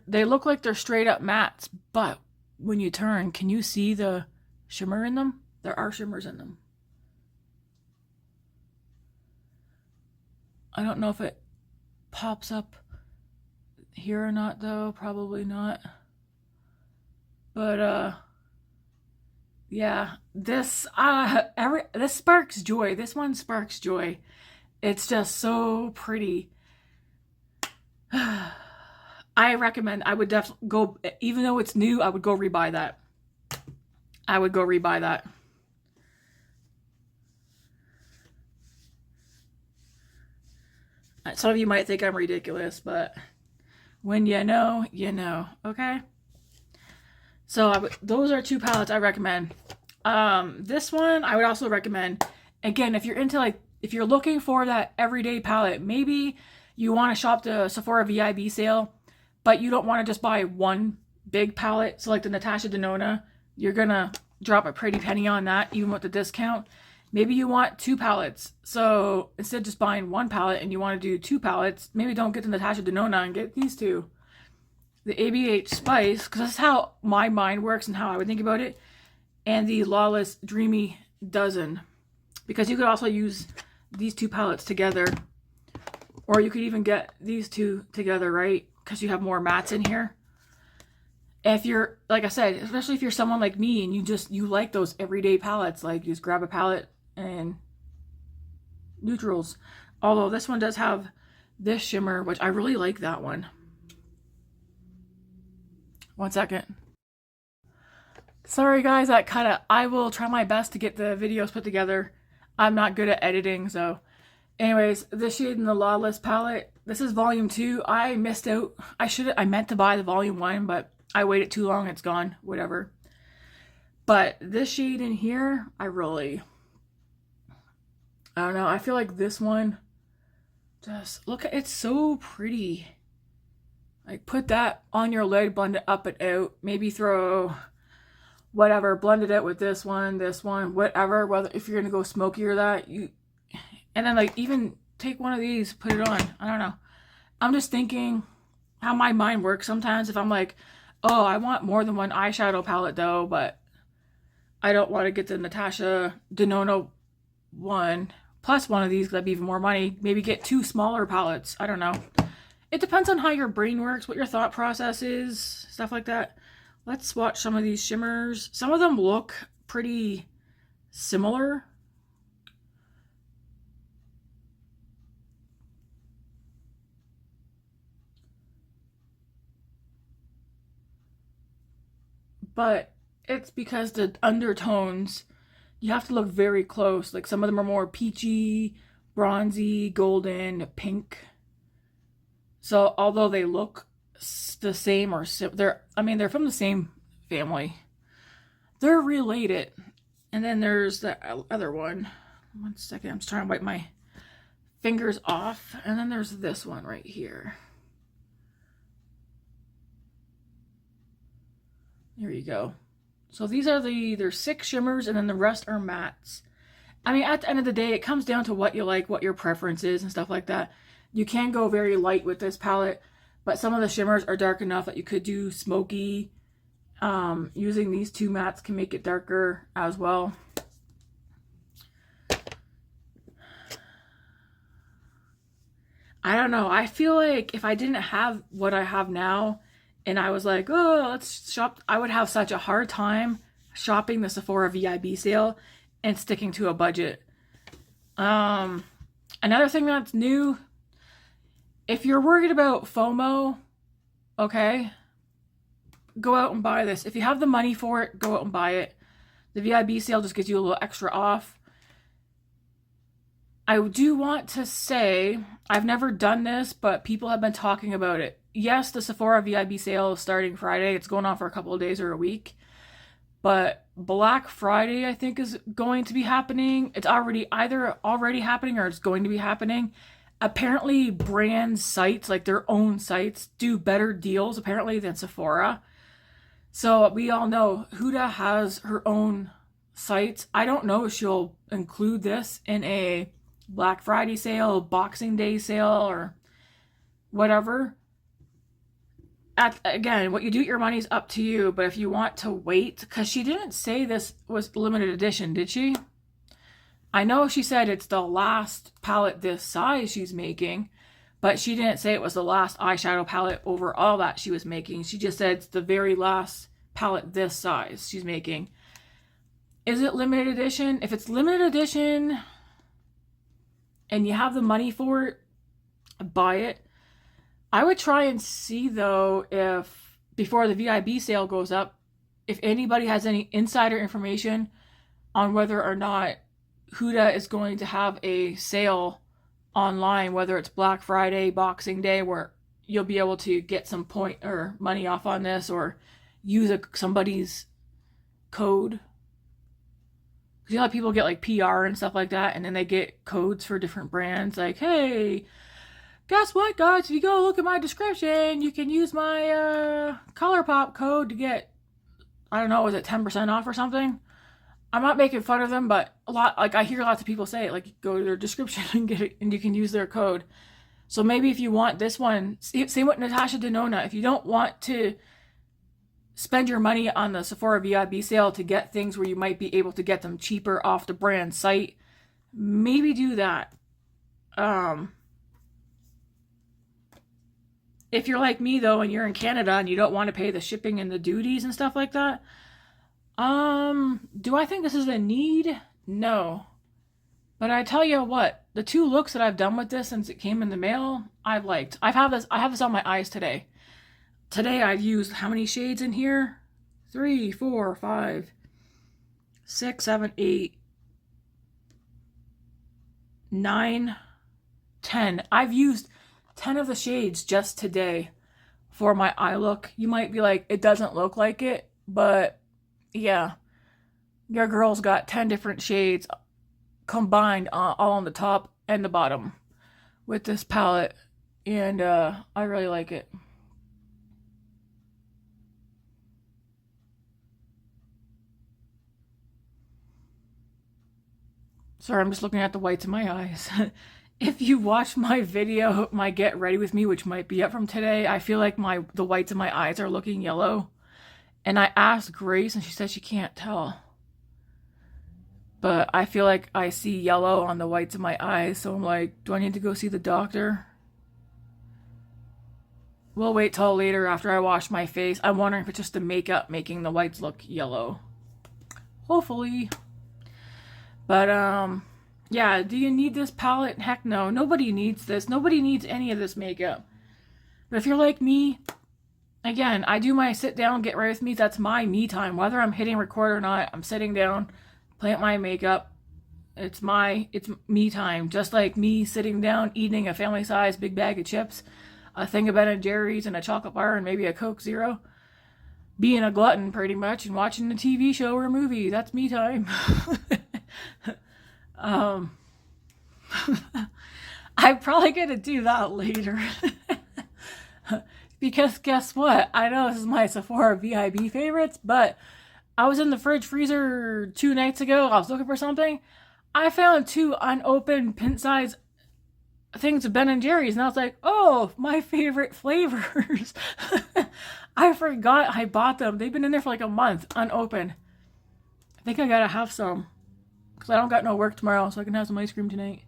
they look like they're straight up mattes, but when you turn, can you see the shimmer in them? There are shimmers in them. I don't know if it pops up here or not though, probably not. But yeah, this sparks joy. This one sparks joy. It's just so pretty. I recommend, I would definitely go, even though it's new, I would go rebuy that. I would go rebuy that. Some of you might think I'm ridiculous, but when you know, okay? So those are 2 palettes I recommend. This one I would also recommend. Again, if you're into like, if you're looking for that everyday palette, maybe you want to shop the Sephora VIB sale, but you don't want to just buy one big palette. So like the Natasha Denona, you're going to drop a pretty penny on that, even with the discount. Maybe you want 2 palettes. So instead of just buying 1 palette and you want to do 2 palettes, maybe don't get the Natasha Denona and get these 2. The ABH Spice, because that's how my mind works and how I would think about it. and the Lawless Dreamy Dozen, because you could also use these two palettes together, or you could even get these two together, right? Because you have more mattes in here. If you're, like I said, especially if you're someone like me and you like those everyday palettes, like you just grab a palette and neutrals. Although this one does have this shimmer, which I really like that one. One second. Sorry guys, I will try my best to get the videos put together. I'm not good at editing, so. Anyways, this shade in the Lawless palette, this is volume 2. I missed out. I meant to buy the volume 1, but I waited too long, it's gone, whatever. But this shade in here, I don't know, I feel like this one, just look at, it's so pretty. Like, put that on your lid, blend it up and out, maybe throw whatever, blend it out with this one, whatever, whether if you're gonna go smoky or that, and then like even take one of these, put it on. I don't know. I'm just thinking how my mind works sometimes. If I'm like, oh, I want more than one eyeshadow palette though, but I don't want to get the Natasha Denona one plus one of these because that'd be even more money. Maybe get 2 smaller palettes. I don't know. It depends on how your brain works, what your thought process is, stuff like that. Let's swatch some of these shimmers. Some of them look pretty similar. But it's because the undertones, you have to look very close. Like some of them are more peachy, bronzy, golden, pink. So although they look the same, or they're from the same family, they're related. And then there's the other one. One second, I'm just trying to wipe my fingers off. And then there's this one right here. There you go. So these are there's 6 shimmers, and then the rest are mattes. I mean, at the end of the day, it comes down to what you like, what your preference is, and stuff like that. You can go very light with this palette, but some of the shimmers are dark enough that you could do smoky. Using these 2 mattes can make it darker as well. I don't know. I feel like if I didn't have what I have now, and I was like, oh, let's shop, I would have such a hard time shopping the Sephora VIB sale and sticking to a budget. Another thing that's new, if you're worried about FOMO, okay, go out and buy this. If you have the money for it, go out and buy it. The VIB sale just gives you a little extra off. I do want to say, I've never done this, but people have been talking about it. Yes, the Sephora VIB sale is starting Friday. It's going on for a couple of days or a week. But Black Friday, I think, is going to be happening. It's either already happening or it's going to be happening. Apparently, brand sites, like their own sites, do better deals, apparently, than Sephora. So we all know Huda has her own sites. I don't know if she'll include this in a Black Friday sale, Boxing Day sale, or whatever. Again, what you do with your money is up to you, but if you want to wait, because she didn't say this was limited edition, did she? I know she said it's the last palette this size she's making, but she didn't say it was the last eyeshadow palette overall that she was making. She just said it's the very last palette this size she's making. Is it limited edition? If it's limited edition and you have the money for it, buy it. I would try and see, though, if before the VIB sale goes up, if anybody has any insider information on whether or not Huda is going to have a sale online, whether it's Black Friday, Boxing Day, where you'll be able to get some point or money off on this, or use somebody's code. Because you know how people get like PR and stuff like that, and then they get codes for different brands, like, hey, guess what, guys? If you go look at my description, you can use my ColourPop code to get, I don't know, was it 10% off or something? I'm not making fun of them, but I hear lots of people say it, like, go to their description and get it, and you can use their code. So maybe if you want this one, same with Natasha Denona, if you don't want to spend your money on the Sephora VIB sale to get things where you might be able to get them cheaper off the brand site, maybe do that. If you're like me though, and you're in Canada and you don't want to pay the shipping and the duties and stuff like that, do I think this is a need? No. But I tell you what, the 2 looks that I've done with this since it came in the mail, I've liked. I have this on my eyes today. Today I've used how many shades in here? 3, 4, 5, 6, 7, 8, 9, 10. I've used 10 of the shades just today for my eye look. You might be like, it doesn't look like it, but yeah, your girl's got 10 different shades combined all on the top and the bottom with this palette, and I really like it. Sorry, I'm just looking at the whites of my eyes. If you watch my video, my get ready with me, which might be up from today, I feel like the whites of my eyes are looking yellow. And I asked Grace and she said she can't tell. But I feel like I see yellow on the whites of my eyes, so I'm like, do I need to go see the doctor? We'll wait till later after I wash my face. I'm wondering if it's just the makeup making the whites look yellow. Hopefully. But yeah, do you need this palette? Heck no. Nobody needs this. Nobody needs any of this makeup. But if you're like me, again, I do my sit down, get ready with me. That's my me time. Whether I'm hitting record or not, I'm sitting down, playing my makeup. It's me time. Just like me sitting down, eating a family size big bag of chips, a thing of Ben & Jerry's and a chocolate bar and maybe a Coke Zero. Being a glutton pretty much and watching a TV show or a movie. That's me time. I'm probably gonna do that later. Because guess what? I know this is my Sephora VIB favorites, but I was in the fridge freezer 2 nights ago. I was looking for something. I found 2 unopened pint size things of Ben & Jerry's, and I was like, oh, my favorite flavors. I forgot I bought them. They've been in there for like a month, unopened. I think I gotta have some. Because I don't got no work tomorrow, so I can have some ice cream tonight.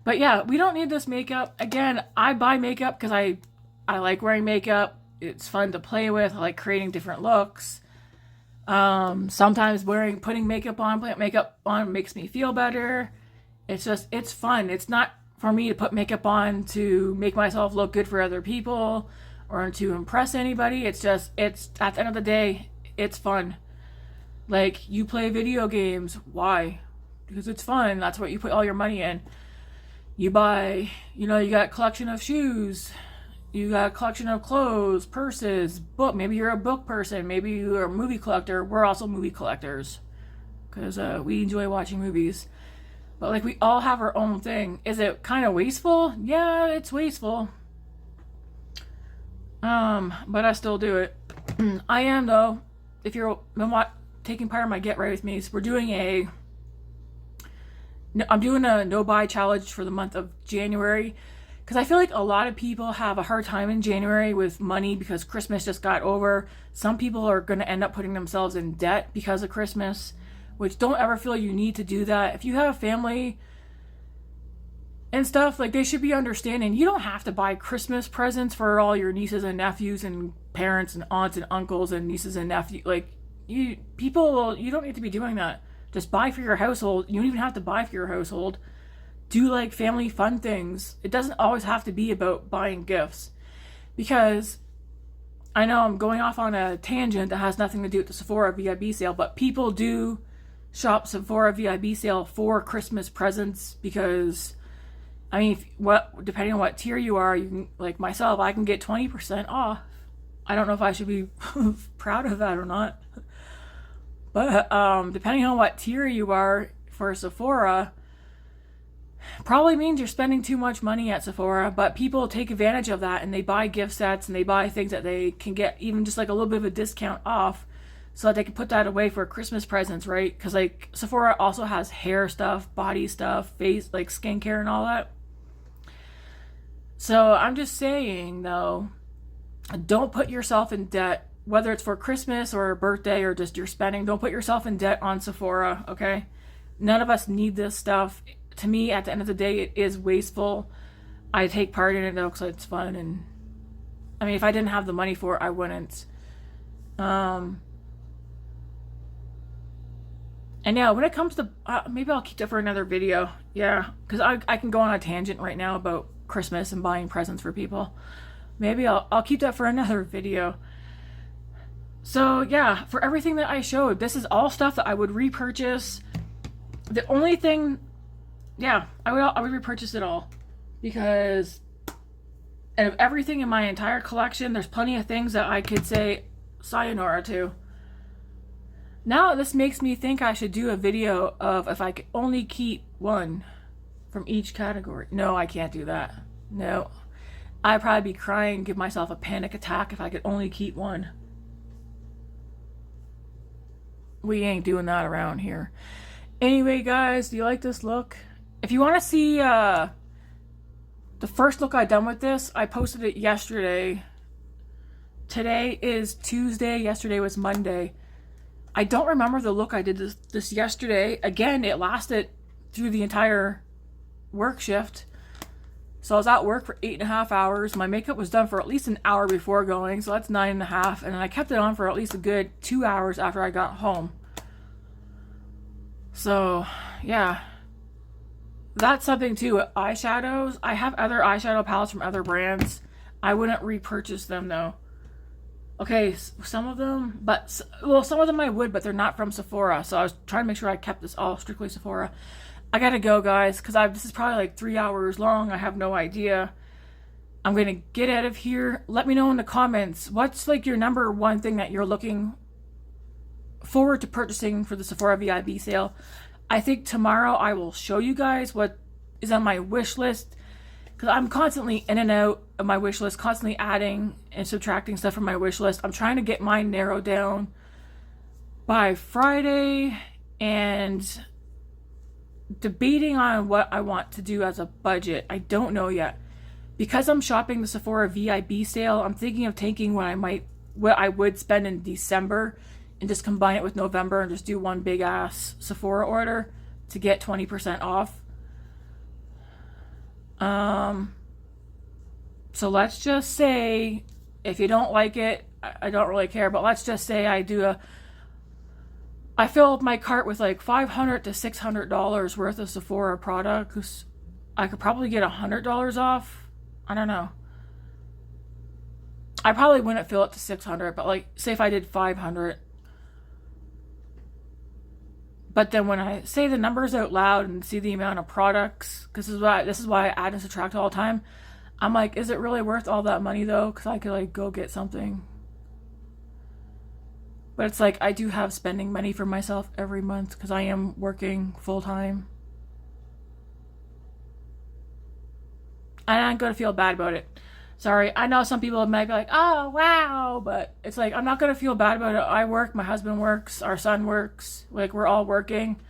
But yeah, we don't need this makeup. Again, I buy makeup because I like wearing makeup. It's fun to play with. I like creating different looks. Sometimes putting makeup on makes me feel better. It's fun. It's not for me to put makeup on to make myself look good for other people or to impress anybody. It's at the end of the day, it's fun. Like, you play video games. Why? Because it's fun. That's what you put all your money in. You buy, you got a collection of shoes. You got a collection of clothes, purses, book. Maybe you're a book person. Maybe you're a movie collector. We're also movie collectors because we enjoy watching movies. But like, we all have our own thing. Is it kind of wasteful? Yeah, it's wasteful. But I still do it. I am though. If you're taking part in my Get Ready With Me, so I'm doing a no buy challenge for the month of January, because I feel like a lot of people have a hard time in January with money because Christmas just got over. Some people are going to end up putting themselves in debt because of Christmas, which don't ever feel you need to do that. If you have a family and stuff, like, they should be understanding. You don't have to buy Christmas presents for all your nieces and nephews and parents and aunts and uncles and nieces and nephews. Like, you don't need to be doing that. Just buy for your household. You don't even have to buy for your household. Do like family fun things. It doesn't always have to be about buying gifts. Because I know I'm going off on a tangent that has nothing to do with the Sephora VIB sale, but people do shop Sephora VIB sale for Christmas presents because, I mean, depending on what tier you are, you can, like myself, I can get 20% off. I don't know if I should be proud of that or not. But depending on what tier you are for Sephora, probably means you're spending too much money at Sephora. But people take advantage of that and they buy gift sets and they buy things that they can get even just like a little bit of a discount off so that they can put that away for Christmas presents, right? Because like Sephora also has hair stuff, body stuff, face, like skincare and all that. So I'm just saying though, don't put yourself in debt whether it's for Christmas or a birthday or just your spending, don't put yourself in debt on Sephora, okay? None of us need this stuff. To me, at the end of the day, it is wasteful. I take part in it though because it's fun, and I mean, if I didn't have the money for it, I wouldn't. And yeah, when it comes to, maybe I'll keep that for another video. Yeah, because I can go on a tangent right now about Christmas and buying presents for people. Maybe I'll keep that for another video. So yeah, for everything that I showed, this is all stuff that I would repurchase. The only thing, yeah, I would repurchase it all, because out of everything in my entire collection, there's plenty of things that I could say sayonara to. Now this makes me think I should do a video of if I could only keep one from each category. No, I can't do that. No. I'd probably be crying, give myself a panic attack if I could only keep one. We ain't doing that around here. Anyway, guys, do you like this look? If you want to see the first look I done with this, I posted it yesterday. Today is Tuesday. Yesterday was Monday. I don't remember the look I did this yesterday. Again, it lasted through the entire work shift. So I was at work for 8.5 hours. My makeup was done for at least an hour before going, so that's 9.5. And then I kept it on for at least a good 2 hours after I got home. So, yeah. That's something too. Eyeshadows. I have other eyeshadow palettes from other brands. I wouldn't repurchase them though. Okay, some of them, but, well, some of them I would, but they're not from Sephora. So I was trying to make sure I kept this all strictly Sephora. I gotta go, guys, because this is probably like 3 hours long. I have no idea. I'm gonna get out of here. Let me know in the comments, what's like your number one thing that you're looking forward to purchasing for the Sephora VIB sale. I think tomorrow I will show you guys what is on my wish list, because I'm constantly in and out of my wish list, constantly adding and subtracting stuff from my wish list. I'm trying to get mine narrowed down by Friday, and debating on what I want to do as a budget. I don't know yet. Because I'm shopping the Sephora VIB sale, I'm thinking of taking what I would spend in December and just combine it with November and just do one big ass Sephora order to get 20% off. So let's just say, if you don't like it, I don't really care, but let's just say I fill up my cart with like $500 to $600 worth of Sephora products. I could probably get $100 off. I don't know. I probably wouldn't fill it to 600, but like, say if I did 500. But then when I say the numbers out loud and see the amount of products, because this is why I add and subtract all the time, I'm like, is it really worth all that money though? Because I could like go get something. But it's like, I do have spending money for myself every month because I am working full time. And I'm going to feel bad about it. Sorry, I know some people might be like, oh, wow. But it's like, I'm not going to feel bad about it. I work, my husband works, our son works. Like, we're all working.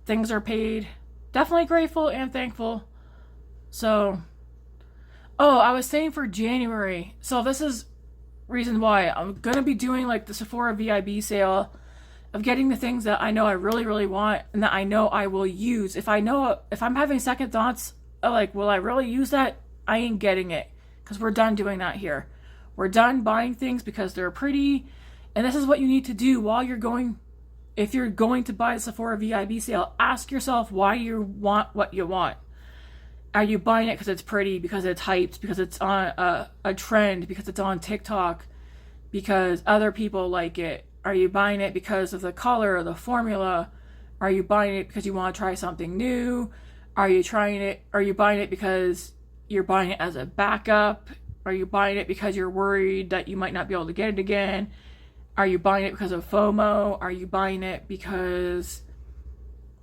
Things are paid. Definitely grateful and thankful. So, oh, I was saying for January. So this is reason why I'm gonna be doing like the Sephora VIB sale of getting the things that I know I really, really want and that I know I will use. If I'm having second thoughts, like, will I really use that? I ain't getting it, because we're done doing that here. We're done buying things because they're pretty, and this is what you need to do while you're going. If you're going to buy the Sephora VIB sale, ask yourself why you want what you want. Are you buying it because it's pretty, because it's hyped, because it's on a trend, because it's on TikTok, because other people like it? Are you buying it because of the color or the formula? Are you buying it because you want to try something new? Are you buying it because you're buying it as a backup? Are you buying it because you're worried that you might not be able to get it again? Are you buying it because of FOMO? Are you buying it because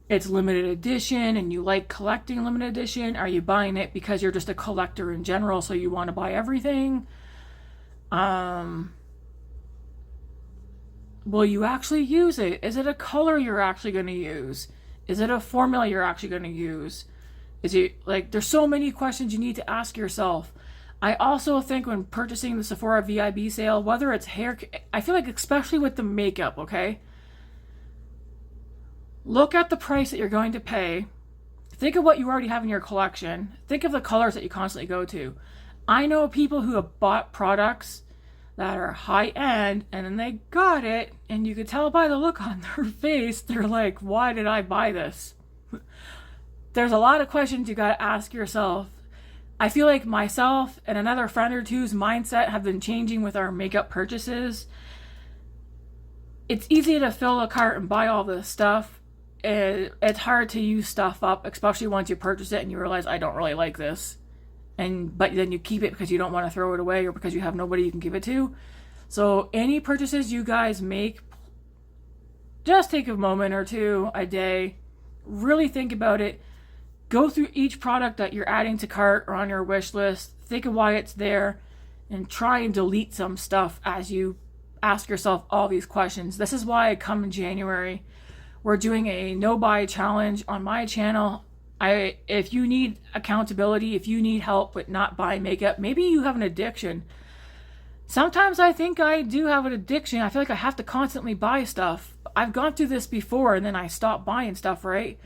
it's limited edition and you like collecting limited edition? Are you buying it because you're just a collector in general, so you want to buy everything? Will you actually use it? Is it a color you're actually going to use? Is it a formula you're actually going to use? Is it like, there's so many questions you need to ask yourself. I also think when purchasing the Sephora VIB sale, whether it's hair, I feel like especially with the makeup, okay? Look at the price that you're going to pay. Think of what you already have in your collection. Think of the colors that you constantly go to. I know people who have bought products that are high end and then they got it and you could tell by the look on their face, they're like, why did I buy this? There's a lot of questions you got to ask yourself. I feel like myself and another friend or two's mindset have been changing with our makeup purchases. It's easy to fill a cart and buy all this stuff. It's hard to use stuff up, especially once you purchase it and you realize I don't really like this. But then you keep it because you don't want to throw it away or because you have nobody you can give it to. So any purchases you guys make, just take a moment or two a day, really think about it. Go through each product that you're adding to cart or on your wish list. Think of why it's there and try and delete some stuff as you ask yourself all these questions. This is why I come in January. We're doing a no buy challenge on my channel. If you need accountability, if you need help with not buying makeup, maybe you have an addiction. Sometimes I think I do have an addiction. I feel like I have to constantly buy stuff. I've gone through this before and then I stopped buying stuff, right?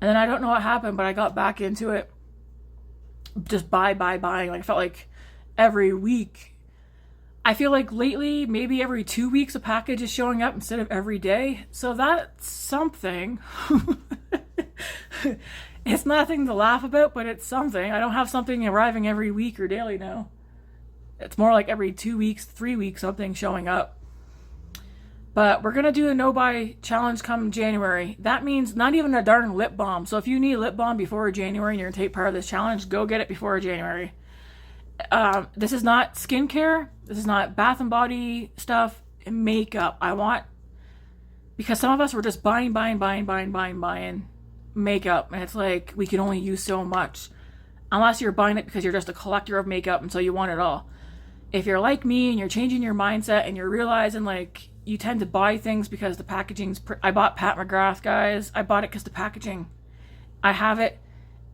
And then I don't know what happened, but I got back into it. Just buying. Like I felt like every week. I feel like lately, maybe every 2 weeks a package is showing up instead of every day. So that's something. It's nothing to laugh about, but it's something. I don't have something arriving every week or daily now. It's more like every 2 weeks, 3 weeks, something showing up. But we're going to do a no-buy challenge come January. That means not even a darn lip balm. So if you need lip balm before January and you're going to take part of this challenge, go get it before January. This is not skincare. This is not Bath and Body stuff. Makeup. Because some of us were just buying makeup. And it's like, we can only use so much. Unless you're buying it because you're just a collector of makeup and so you want it all. If you're like me and you're changing your mindset and you're realizing like, you tend to buy things because the packaging's... I bought Pat McGrath, guys. I bought it because the packaging. I have it.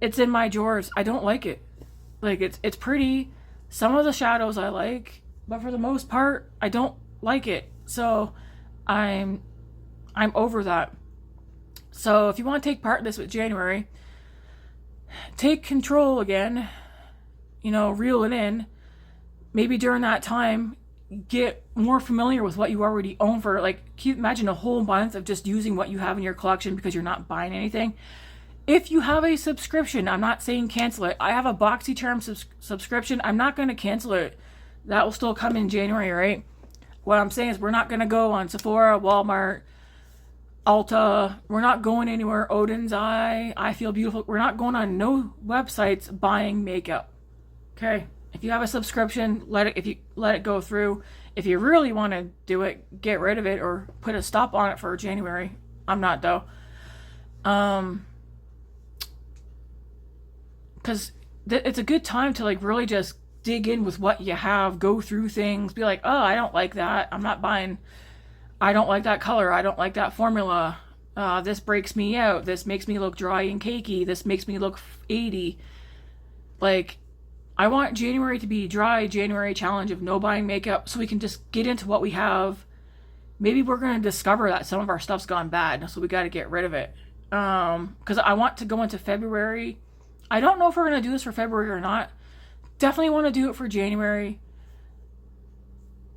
It's in my drawers. I don't like it. Like, it's pretty. Some of the shadows I like, but for the most part, I don't like it. So, I'm over that. So, if you want to take part in this with January, take control again. You know, reel it in. Maybe during that time, get more familiar with what you already own for, like, imagine a whole month of just using what you have in your collection because you're not buying anything. If you have a subscription, I'm not saying cancel it. I have a BoxyCharm subscription. I'm not going to cancel it. That will still come in January, right? What I'm saying is we're not going to go on Sephora, Walmart, Ulta. We're not going anywhere. Odin's Eye, I Feel Beautiful. We're not going on no websites buying makeup. Okay? If you have a subscription, let it go through. If you really want to do it, get rid of it or put a stop on it for January. I'm not though. Because it's a good time to like really just dig in with what you have, go through things, be like, oh, I don't like that. I'm not buying. I don't like that color. I don't like that formula. This breaks me out. This makes me look dry and cakey. This makes me look 80. Like, I want January to be dry January challenge of no buying makeup so we can just get into what we have. Maybe we're going to discover that some of our stuff's gone bad, so we got to get rid of it. Because I want to go into February. I don't know if we're going to do this for February or not. Definitely want to do it for January.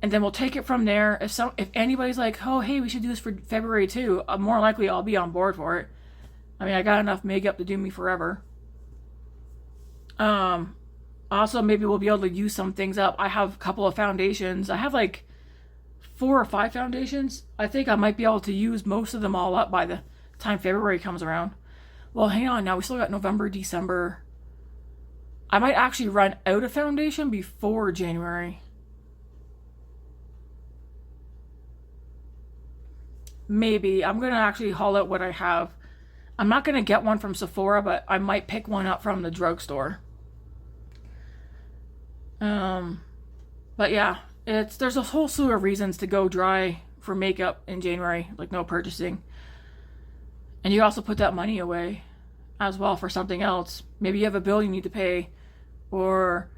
And then we'll take it from there. If anybody's like, oh, hey, we should do this for February too, more likely I'll be on board for it. I mean, I got enough makeup to do me forever. Also, maybe we'll be able to use some things up. I have a couple of foundations. I have like 4 or 5 foundations. I think I might be able to use most of them all up by the time February comes around. Well, hang on now. We still got November, December. I might actually run out of foundation before January. Maybe. I'm going to actually haul out what I have. I'm not going to get one from Sephora, but I might pick one up from the drugstore. But yeah, there's a whole slew of reasons to go dry for makeup in January, like no purchasing. And you also put that money away as well for something else. Maybe you have a bill you need to pay, or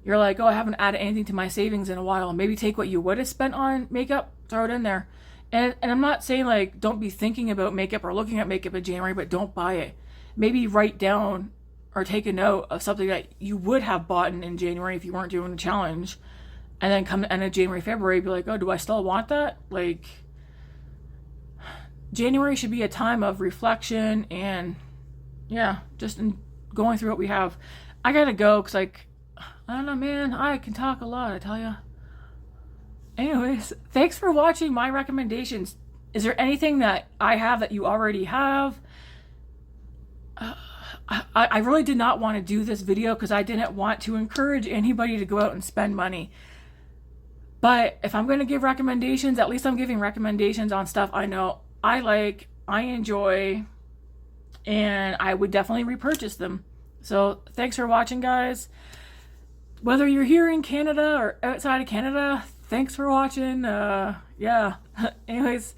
you're like, oh, I haven't added anything to my savings in a while. Maybe take what you would have spent on makeup, throw it in there. And I'm not saying like don't be thinking about makeup or looking at makeup in January, but don't buy it. Maybe write down or take a note of something that you would have bought in January if you weren't doing the challenge. And then come the end of January, February, be like, oh, do I still want that? Like, January should be a time of reflection and, yeah, just going through what we have. I gotta go because, like, I don't know, man. I can talk a lot, I tell you. Anyways, thanks for watching my recommendations. Is there anything that I have that you already have? I really did not want to do this video because I didn't want to encourage anybody to go out and spend money. But if I'm going to give recommendations, at least I'm giving recommendations on stuff I know I like, I enjoy, and I would definitely repurchase them. So thanks for watching, guys. Whether you're here in Canada or outside of Canada, thanks for watching. Yeah. Anyways,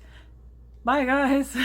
bye, guys.